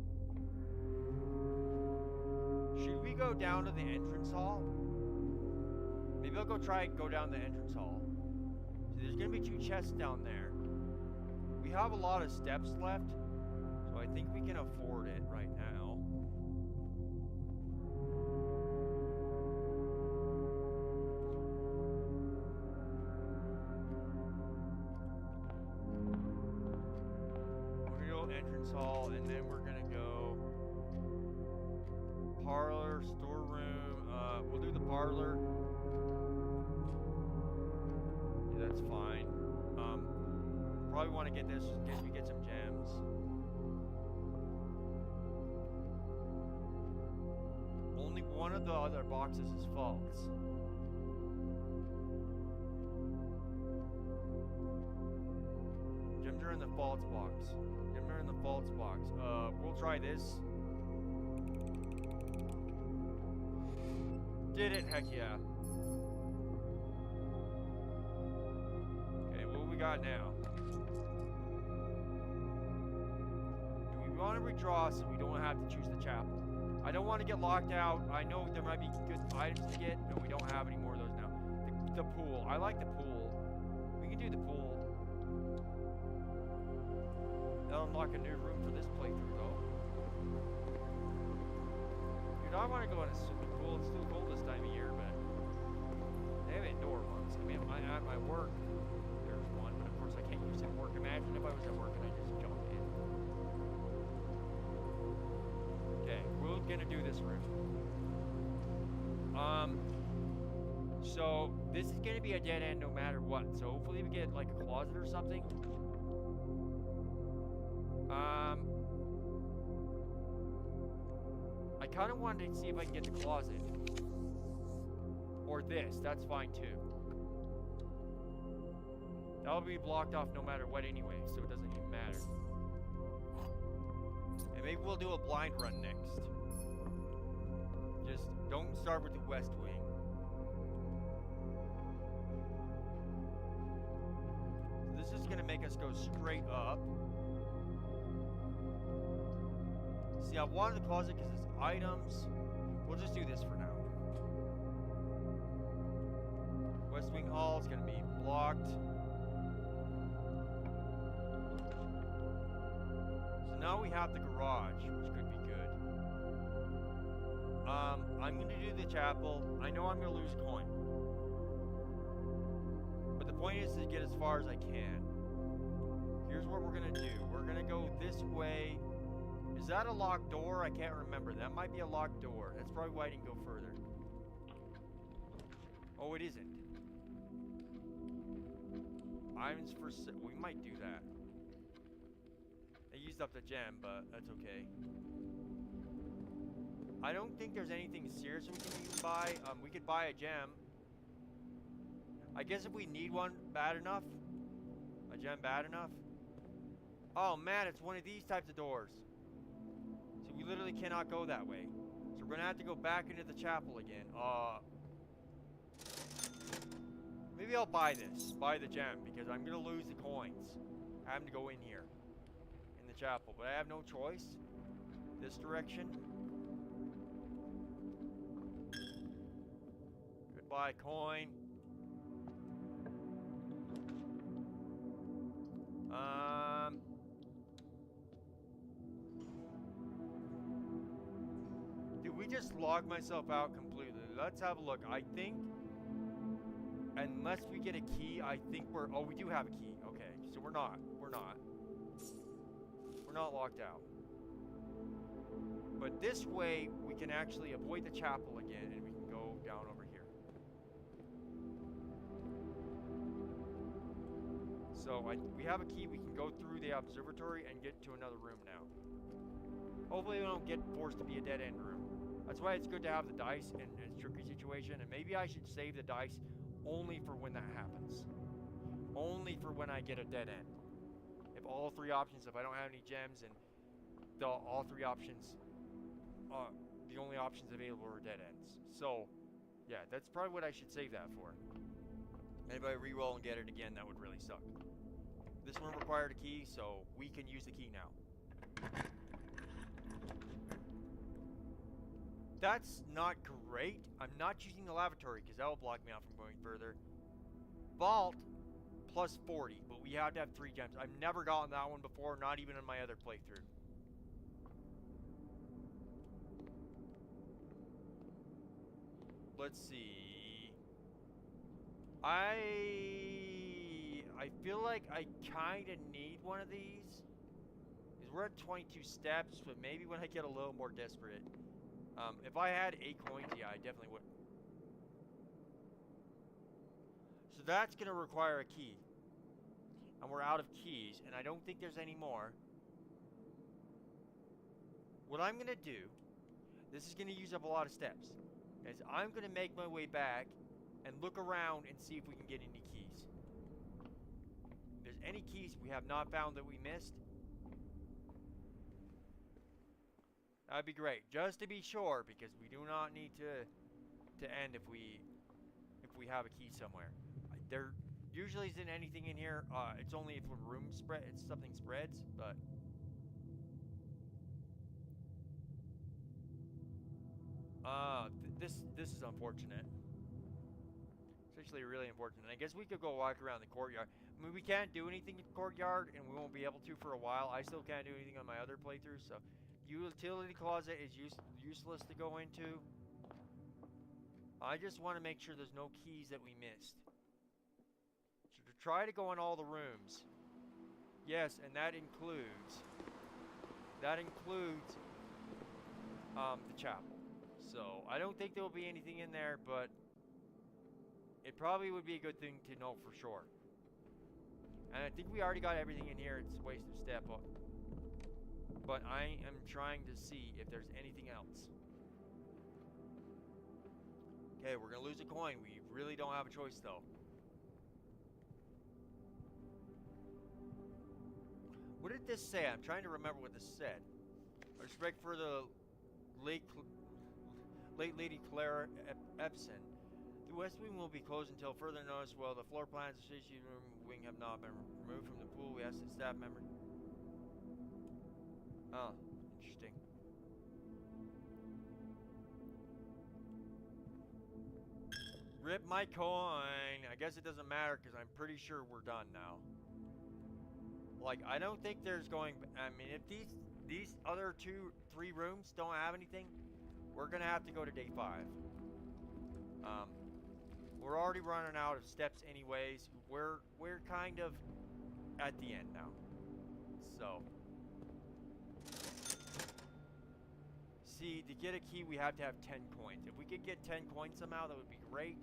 Speaker 1: Should we go down to the entrance hall? Maybe I'll go down the entrance hall. So there's gonna be 2 chests down there. We have a lot of steps left, so I think we can afford it right now. Entrance hall, and then we're gonna go parlor, storeroom. We'll do the parlor. Yeah, that's fine. Probably want to get this in case we get some gems. Only one of the other boxes is false. Gems are in the false box. In the false box. We'll try this. Did it? Heck yeah. Okay, what we got now? Do we want to redraw so we don't have to choose the chapel? I don't want to get locked out. I know there might be good items to get, but we don't have any more of those now. The pool. I like the pool. We can do the pool. That'll unlock a new room for this playthrough, though. Dude, I want to go in a swimming pool. It's too cold this time of year, but they have indoor ones. I mean, at my work, there's one, but of course I can't use it at work. Imagine if I was at work and I just jumped in. Okay, we're gonna do this room. So this is gonna be a dead end no matter what. So hopefully we get like a closet or something. I kind of wanted to see if I can get the closet. Or this, that's fine too. That'll be blocked off no matter what anyway, so it doesn't even matter. And maybe we'll do a blind run next. Just don't start with the West Wing. This is gonna make us go straight up. See, I wanted the closet because it's items. We'll just do this for now. West Wing Hall is going to be blocked. So now we have the garage, which could be good. I'm going to do the chapel. I know I'm going to lose a coin. But the point is to get as far as I can. Here's what we're going to do. We're going to go this way. Is that a locked door? I can't remember. That might be a locked door. That's probably why I didn't go further. Oh, it isn't. Items for sale. We might do that. used up the gem, but that's okay. I don't think there's anything serious we can even buy. We could buy a gem. I guess if we need one bad enough. A gem bad enough. Oh man, it's one of these types of doors. So we literally cannot go that way. So we're gonna have to go back into the chapel again. Maybe I'll buy this. Buy the gem, because I'm gonna lose the coins. Having to go in here. In the chapel. But I have no choice. This direction. Goodbye, coin. Did we just log myself out completely? Let's have a look. I think, unless we get a key, I think we're, oh, we do have a key. Okay, so we're not locked out. But this way, we can actually avoid the chapel again, and we can go down over here. So we have a key. We can go through the observatory and get to another room now. Hopefully we don't get forced to be a dead-end room. That's why it's good to have the dice in a tricky situation. And maybe I should save the dice only for when that happens. Only for when I get a dead end. If all three options, if I don't have any gems, and all three options, the only options available are dead ends. So, yeah, that's probably what I should save that for. And if I re-roll and get it again, that would really suck. This one required a key, so we can use the key now. That's not great. I'm not using the lavatory because that will block me out from going further. Vault plus 40, but we have to have 3 gems. I've never gotten that one before, not even in my other playthrough. Let's see. I feel like I kind of need one of these. Because we're at 22 steps, but maybe when I get a little more desperate. If I had 8 coins, yeah, I definitely would. So that's going to require a key. And we're out of keys, and I don't think there's any more. What I'm going to do, this is going to use up a lot of steps, is I'm going to make my way back and look around and see if we can get any keys. If there's any keys we have not found that we missed, that'd be great, just to be sure, because we do not need to end if we have a key somewhere. There usually isn't anything in here. It's only if a room something spreads, but this is unfortunate. It's actually really unfortunate. I guess we could go walk around the courtyard. I mean, we can't do anything in the courtyard, and we won't be able to for a while. I still can't do anything on my other playthroughs, so utility closet is useless to go into. I just want to make sure there's no keys that we missed. So to try to go in all the rooms. Yes, and that includes the chapel. So I don't think there will be anything in there, but it probably would be a good thing to know for sure. And I think we already got everything in here. It's a waste of step up. But I am trying to see if there's anything else. Okay, we're gonna lose a coin. We really don't have a choice though. What did this say? I'm trying to remember what this said. Respect for the late Lady Clara Epson. The West Wing will be closed until further notice. While the floor plans of the station room wing have not been removed from the pool, we asked the staff member. Oh, interesting. Rip my coin. I guess it doesn't matter because I'm pretty sure we're done now. Like, I don't think there's going. I mean, if these other 3 rooms don't have anything, we're gonna have to go to day 5. We're already running out of steps anyways. We're kind of at the end now. So, see, to get a key, we have to have 10 coins. If we could get 10 coins somehow, that would be great.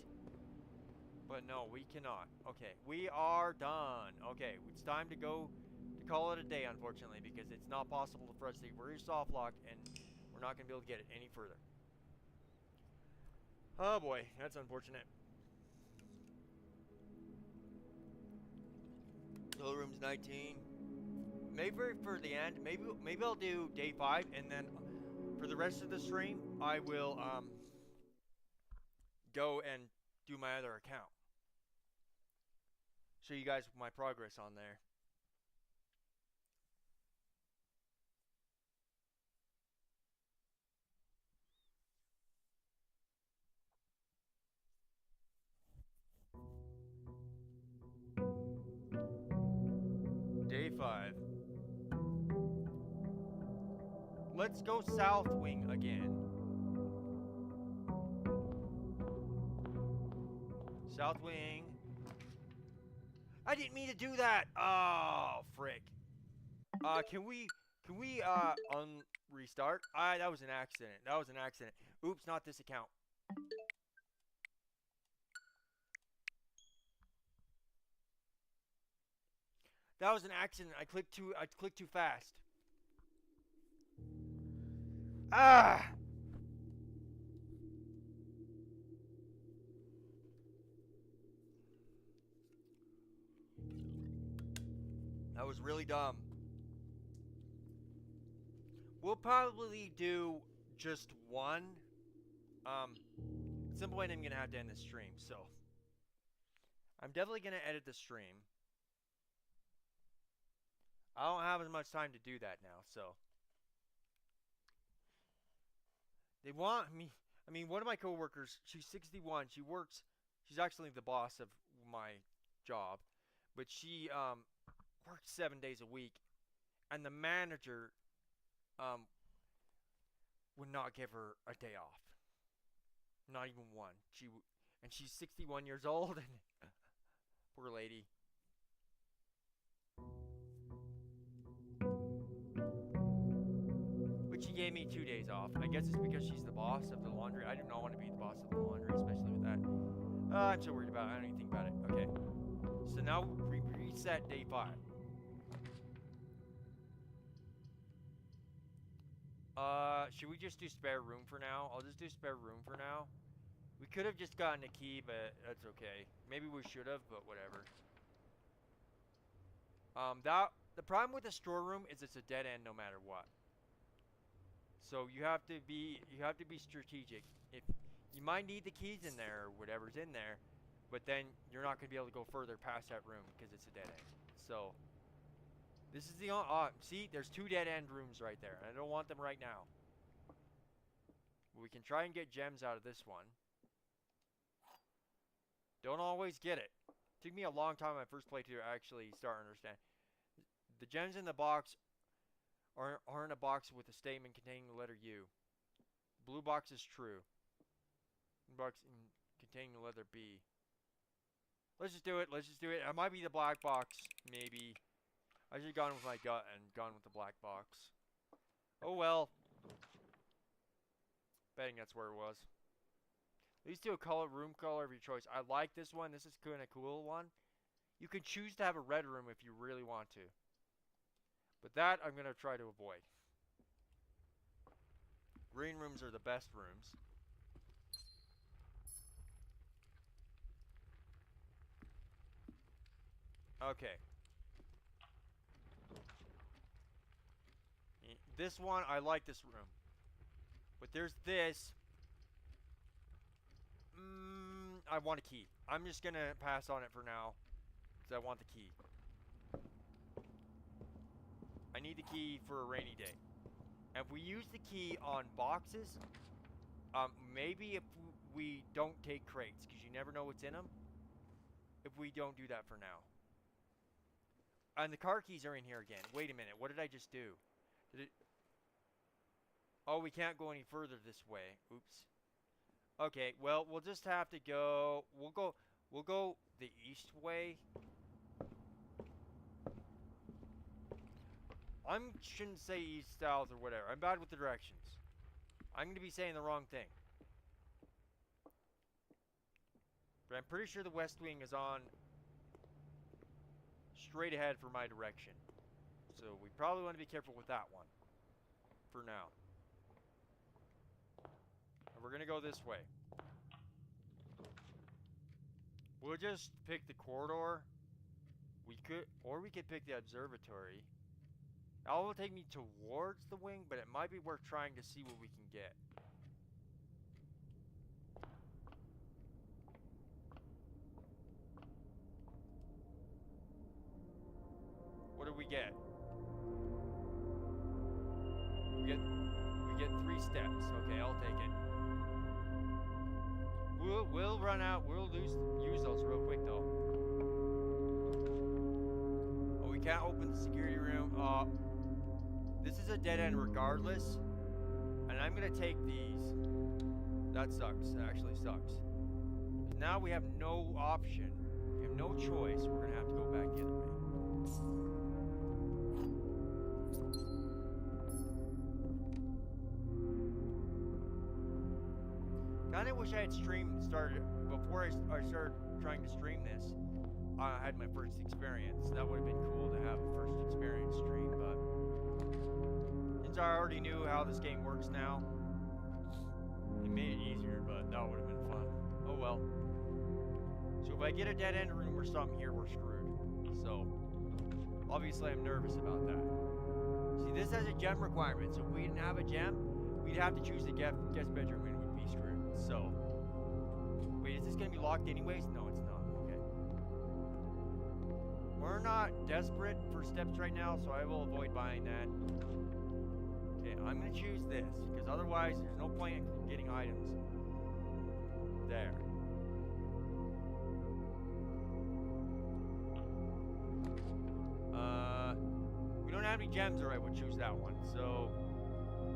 Speaker 1: But no, we cannot. Okay, we are done. Okay, it's time to go to call it a day, unfortunately, because it's not possible for us to reverse soft lock, and we're not going to be able to get it any further. Oh boy, that's unfortunate. Total room's 19. Maybe for the end, maybe I'll do day 5, and then for the rest of the stream, I will go and do my other account. Show you guys my progress on there. Day 5. Let's go South Wing again. South Wing. I didn't mean to do that. Oh, frick. Can we restart? That was an accident. That was an accident. Oops, not this account. That was an accident. I clicked too fast. Ah! That was really dumb. We'll probably do just one. At some point I'm gonna have to end the stream, so I'm definitely gonna edit the stream. I don't have as much time to do that now, so they want me. I mean, one of my coworkers, she's 61. She's actually the boss of my job, but she works 7 days a week, and the manager would not give her a day off. Not even one. And she's 61 years old, and poor lady. But she gave me 2 days off. I guess it's because she's the boss of the laundry. I do not want to be the boss of the laundry, especially with that. I'm so worried about it. I don't even think about it. Okay. So now we reset day 5. Should we just do spare room for now? I'll just do spare room for now. We could have just gotten a key, but that's okay. Maybe we should have, but whatever. The problem with the storeroom is it's a dead end no matter what. So you have to be strategic. If you might need the keys in there or whatever's in there, but then you're not gonna be able to go further past that room because it's a dead end. So this is the see, there's 2 dead end rooms right there. I don't want them right now. We can try and get gems out of this one. Don't always get it. Took me a long time my first play to actually start to understand. The gems in the box are in a box with a statement containing the letter U. Blue box is true. Box containing the letter B. Let's just do it. Let's just do it. It might be the black box, maybe. I should have gone with my gut and gone with the black box. Oh well. Betting that's where it was. These two room color of your choice. I like this one. This is kind of cool one. You can choose to have a red room if you really want to. But that I'm going to try to avoid. Green rooms are the best rooms. Okay. This one, I like this room. But there's this. I want a key. I'm just going to pass on it for now. Because I want the key. I need the key for a rainy day. And if we use the key on boxes, maybe if we don't take crates, because you never know what's in them. If we don't do that for now. And the car keys are in here again. Wait a minute. What did I just do? Did it... Oh, we can't go any further this way. Oops. Okay, well, we'll just have to go... We'll go the east way. I shouldn't say east, south, or whatever. I'm bad with the directions. I'm going to be saying the wrong thing. But I'm pretty sure the west wing is on straight ahead for my direction. So we probably want to be careful with that one. For now. And we're gonna go this way. We'll just pick the corridor. We could pick the observatory. That will take me towards the wing, but it might be worth trying to see what we can get. What do we get? We get 3 steps. Okay, I'll take it. We'll run out. We'll use those real quick though. Oh, we can't open the security room. This is a dead end regardless, and I'm gonna take these. That sucks. That actually sucks. Now we have no option. We have no choice. We're gonna have to go back the other way. Kinda wish I had started before I started trying to stream this. I had my first experience. That would have been cool to have a first experience stream, but since I already knew how this game works now, it made it easier, but that would have been fun. Oh well. So if I get a dead end room or something here, we're screwed. So obviously I'm nervous about that. See, this has a gem requirement, so if we didn't have a gem, we'd have to choose the guest bedroom and we'd be screwed. So, wait, is this gonna be locked anyways? No, it's not. Okay. We're not desperate for steps right now, so I will avoid buying that. Okay, I'm gonna choose this, because otherwise there's no point in getting items. There. We don't have any gems, or I would choose that one. So,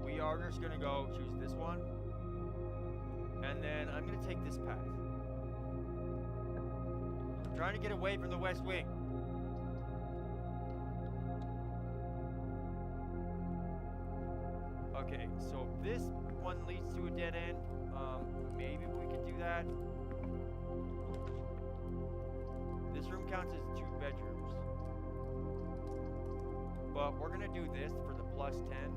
Speaker 1: we are just gonna go choose this one. And then I'm gonna take this path. I'm trying to get away from the West Wing. Okay, so if this one leads to a dead end, maybe we could do that. This room counts as 2 bedrooms. But we're gonna do this for the +10.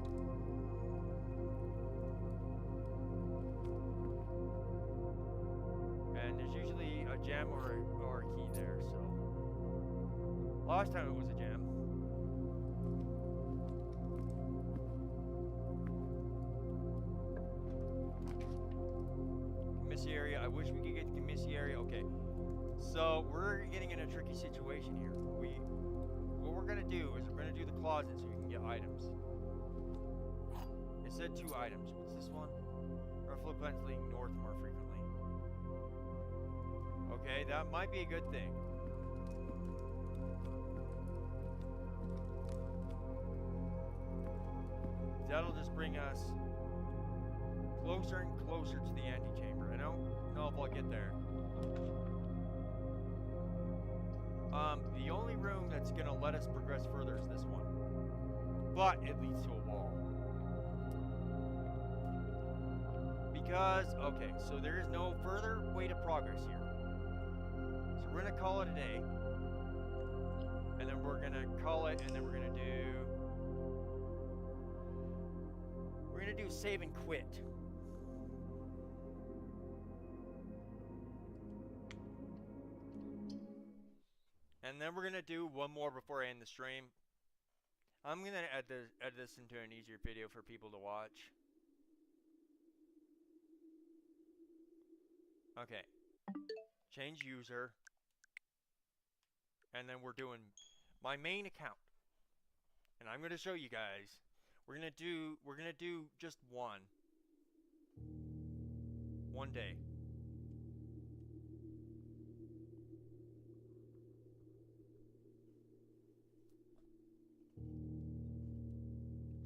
Speaker 1: And there's usually a gem or a key there, so. Last time it was a gem. Commissary, I wish we could get the commissary. Okay. So we're getting in a tricky situation here. What we're gonna do is we're gonna do the closet so we can get items. It said 2 items. What's this one? Ruffalo plants leading north more frequently. Okay, that might be a good thing. That'll just bring us closer and closer to the antechamber. I don't know if I'll get there. The only room that's gonna let us progress further is this one. But it leads to a wall. Because, okay, so there is no further way to progress here. So we're gonna call it a day. And then we're gonna call it, and then we're gonna do save and quit. And then we're gonna do one more before I end the stream. I'm gonna add this into an easier video for people to watch. Okay. Change user. And then we're doing my main account. And I'm gonna show you guys. We're gonna do just one day.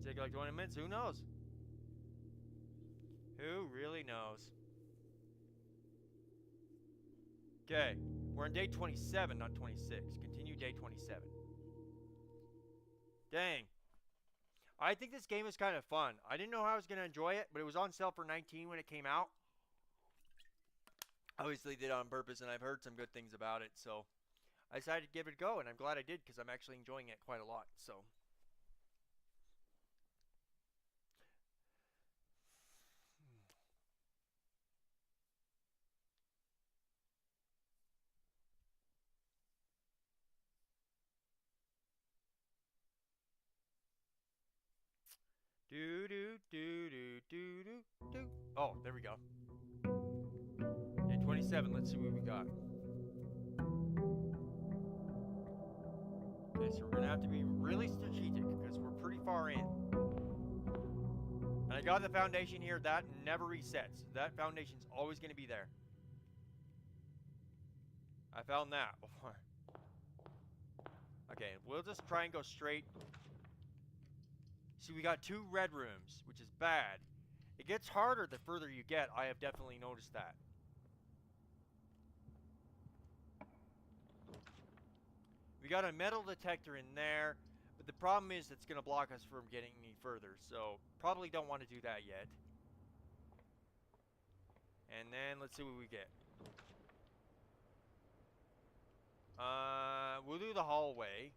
Speaker 1: Take like 20 minutes, who knows? Who really knows? Okay, we're on day 27, not 26. Continue day 27. Dang. I think this game is kind of fun. I didn't know how I was going to enjoy it, but it was on sale for $19 when it came out. Obviously did it on purpose, and I've heard some good things about it, so I decided to give it a go, and I'm glad I did because I'm actually enjoying it quite a lot. So Do do do do do do do. Oh, there we go. Okay, 27. Let's see what we got. Okay, so we're gonna have to be really strategic because we're pretty far in. And I got the foundation here. That never resets. That foundation's always gonna be there. I found that before. Okay, we'll just try and go straight. See, we got 2 red rooms, which is bad. It gets harder the further you get. I have definitely noticed that. We got a metal detector in there, but the problem is it's going to block us from getting any further, so probably don't want to do that yet. And then let's see what we get. We'll do the hallway.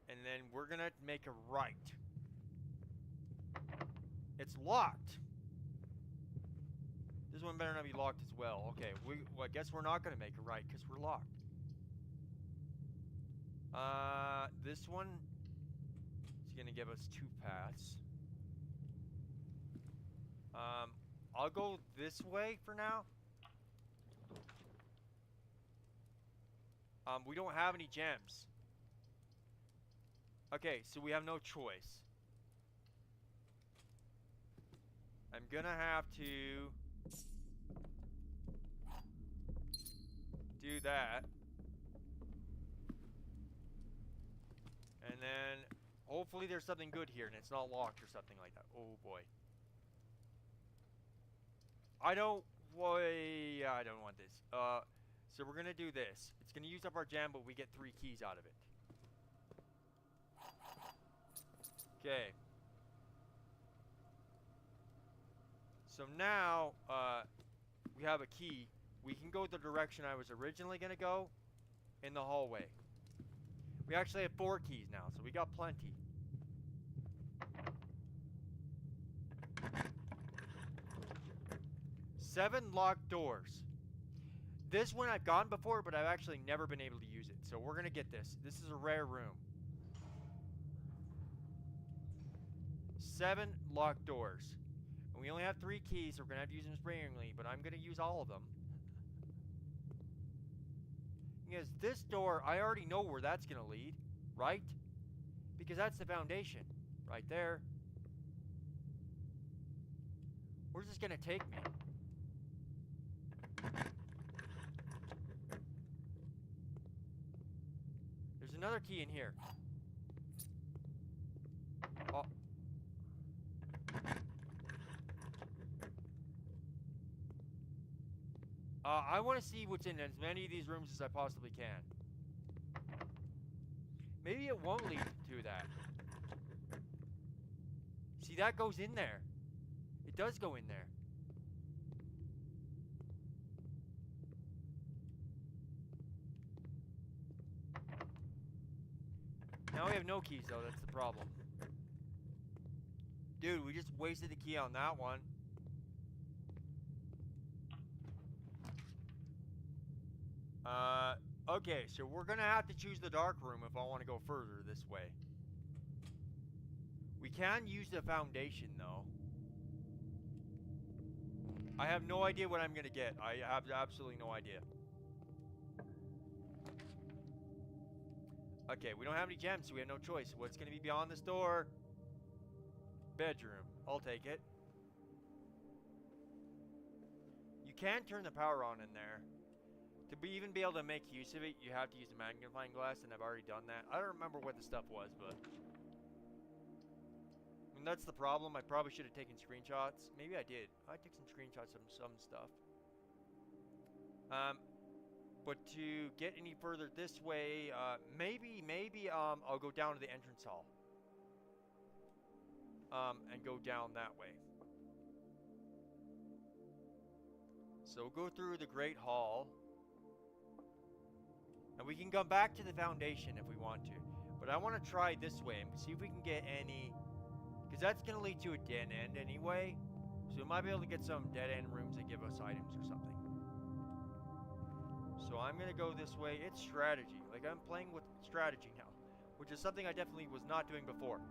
Speaker 1: And then we're gonna make a right. It's locked. This one better not be locked as well. Okay, well, I guess we're not gonna make a right because we're locked. This one is gonna give us 2 paths. I'll go this way for now. We don't have any gems. Okay, so we have no choice. I'm gonna have to do that. And then hopefully there's something good here and it's not locked or something like that. Oh boy. I don't want this. So we're gonna do this. It's gonna use up our gem, but we get 3 keys out of it. Okay. So now, we have a key. We can go the direction I was originally gonna go in the hallway. We actually have 4 keys now, so we got plenty. Seven locked doors. This one I've gone before, but I've actually never been able to use it. So we're gonna get this. This is a rare room. 7 locked doors. And we only have 3 keys, so we're gonna have to use them sparingly, but I'm gonna use all of them. Because this door, I already know where that's gonna lead, right? Because that's the foundation, right there. Where's this gonna take me? There's another key in here. Oh. I want to see what's in as many of these rooms as I possibly can. Maybe it won't lead to that. See, that goes in there. It does go in there. Now we have no keys, though. That's the problem. Dude, we just wasted the key on that one. Okay, so we're gonna have to choose the dark room if I want to go further this way. We can use the foundation, though. I have no idea what I'm gonna get. I have absolutely no idea. Okay, we don't have any gems, so we have no choice. What's gonna be beyond this door? Bedroom. I'll take it. You can turn the power on in there. To even be able to make use of it, you have to use a magnifying glass, and I've already done that. I don't remember what the stuff was, but... I mean, that's the problem. I probably should have taken screenshots. Maybe I did. I took some screenshots of some stuff. But to get any further this way, maybe I'll go down to the entrance hall. And go down that way. So we'll go through the Great Hall. And we can come back to the foundation if we want to. But I want to try this way and see if we can get any... Because that's going to lead to a dead end anyway. So we might be able to get some dead end rooms that give us items or something. So I'm going to go this way. It's strategy. Like, I'm playing with strategy now. Which is something I definitely was not doing before.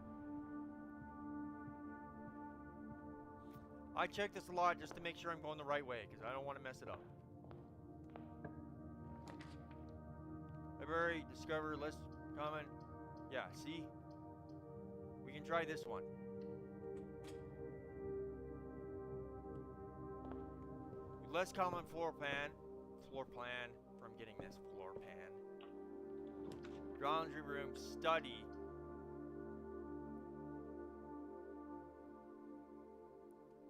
Speaker 1: I check this a lot just to make sure I'm going the right way, because I don't want to mess it up. Library, discover, list, comment. Yeah, see? We can try this one. Less common floor plan from getting this floor pan. Laundry room, study.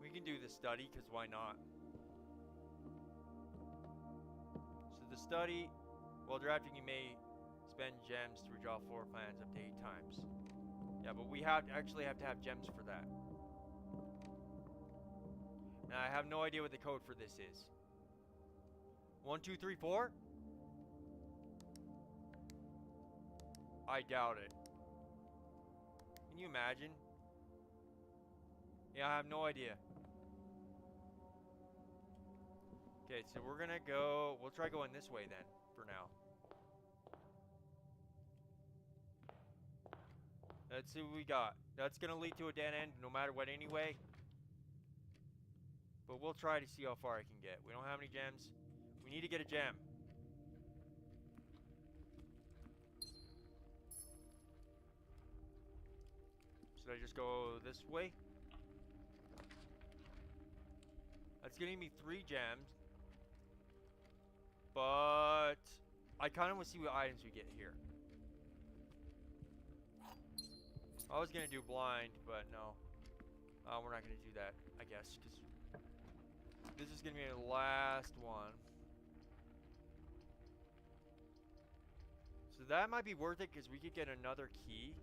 Speaker 1: We can do the study, because why not? So the study, while drafting you may spend gems to redraw floor plans up to 8 times. Yeah, but we actually have to have gems for that. Now I have no idea what the code for this is. 1, 2, 3, 4? I doubt it. Can you imagine? Yeah, I have no idea. Okay, so we're gonna go... We'll try going this way then, for now. Let's see what we got. That's gonna lead to a dead end no matter what anyway. But we'll try to see how far I can get. We don't have any gems. We need to get a gem. Should I just go this way? That's getting me 3 gems. But I kind of want to see what items we get here. I was going to do blind, but no. We're not going to do that, I guess, because this is going to be the last one. So that might be worth it, because we could get another key.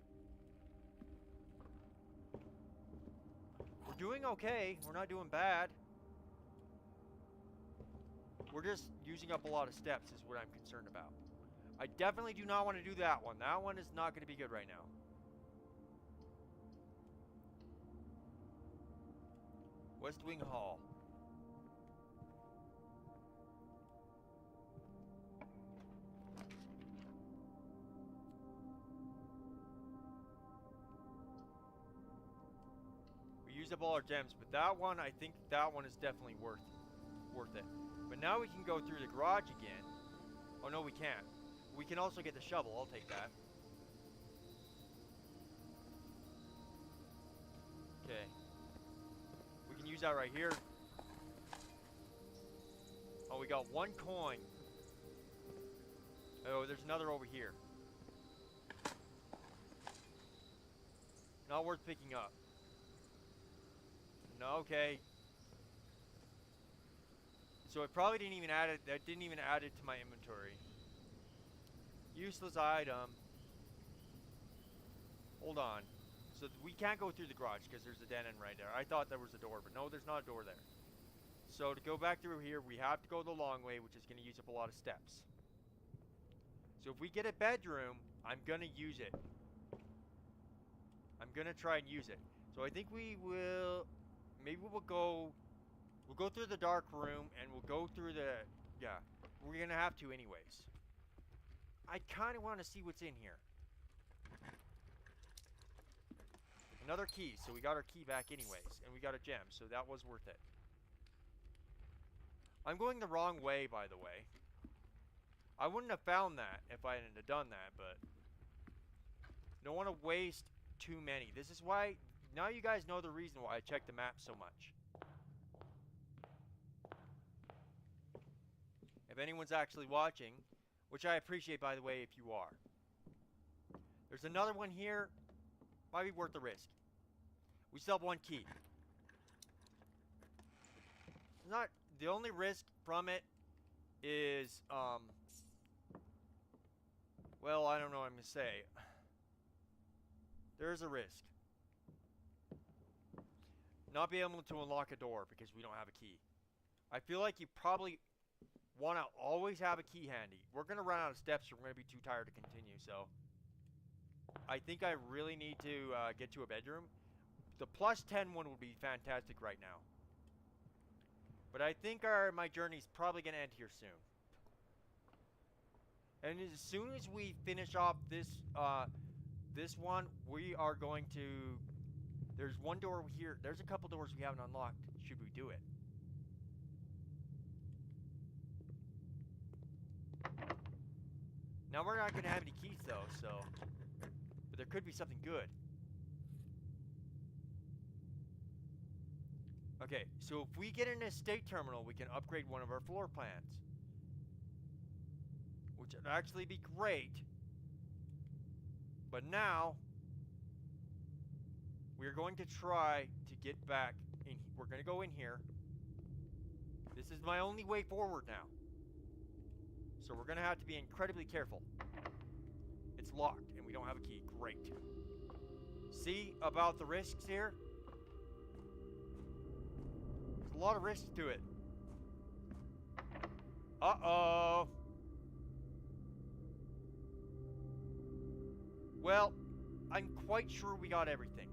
Speaker 1: We're doing okay. We're not doing bad. We're just using up a lot of steps is what I'm concerned about. I definitely do not want to do that one. That one is not going to be good right now. West Wing Hall. We used up all our gems, but that one, I think that one is definitely worth it. But now we can go through the garage again. Oh no, we can't. We can also get the shovel. I'll take that. Okay. We can use that right here. Oh, we got 1 coin. Oh, there's another over here. Not worth picking up. No, okay. So it probably didn't even add it. That didn't even add it to my inventory. Useless item. Hold on. So we can't go through the garage because there's a dead end right there. I thought there was a door, but no, there's not a door there. So to go back through here, we have to go the long way, which is going to use up a lot of steps. So if we get a bedroom, I'm going to use it. I'm going to try and use it. So I think we will... Maybe we'll go... We'll go through the dark room, and we'll go through the... Yeah, we're going to have to anyways. I kind of want to see what's in here. Another key, so we got our key back anyways, and we got a gem, so that was worth it. I'm going the wrong way, by the way. I wouldn't have found that if I hadn't have done that, but... Don't want to waste too many. This is why... Now you guys know the reason why I check the map so much. If anyone's actually watching, which I appreciate, by the way, if you are. There's another one here. Might be worth the risk. We still have 1 key. Not the only risk from it is, well, I don't know what I'm going to say. There is a risk. Not being able to unlock a door because we don't have a key. I feel like you probably want to always have a key handy. We're going to run out of steps or we're going to be too tired to continue, so... I think I really need to get to a bedroom. The plus 10 one would be fantastic right now. But I think my journey's probably going to end here soon. And as soon as we finish off this this one, we are going to... There's one door here. There's a couple doors we haven't unlocked should we do it? Now we're not gonna have any keys though, so... But there could be something good. Okay, so if we get an estate terminal, we can upgrade one of our floor plans. Which would actually be great. But now, we're going to try to get back in. We're going to go in here. This is my only way forward now. So we're going to have to be incredibly careful. It's locked and we don't have a key. Great. See about the risks here? There's a lot of risks to it. Uh-oh. Well, I'm quite sure we got everything.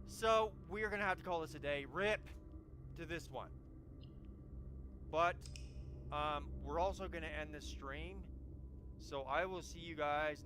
Speaker 1: So, we're going to have to call this a day. RIP to this one. But, we're also going to end this stream. So, I will see you guys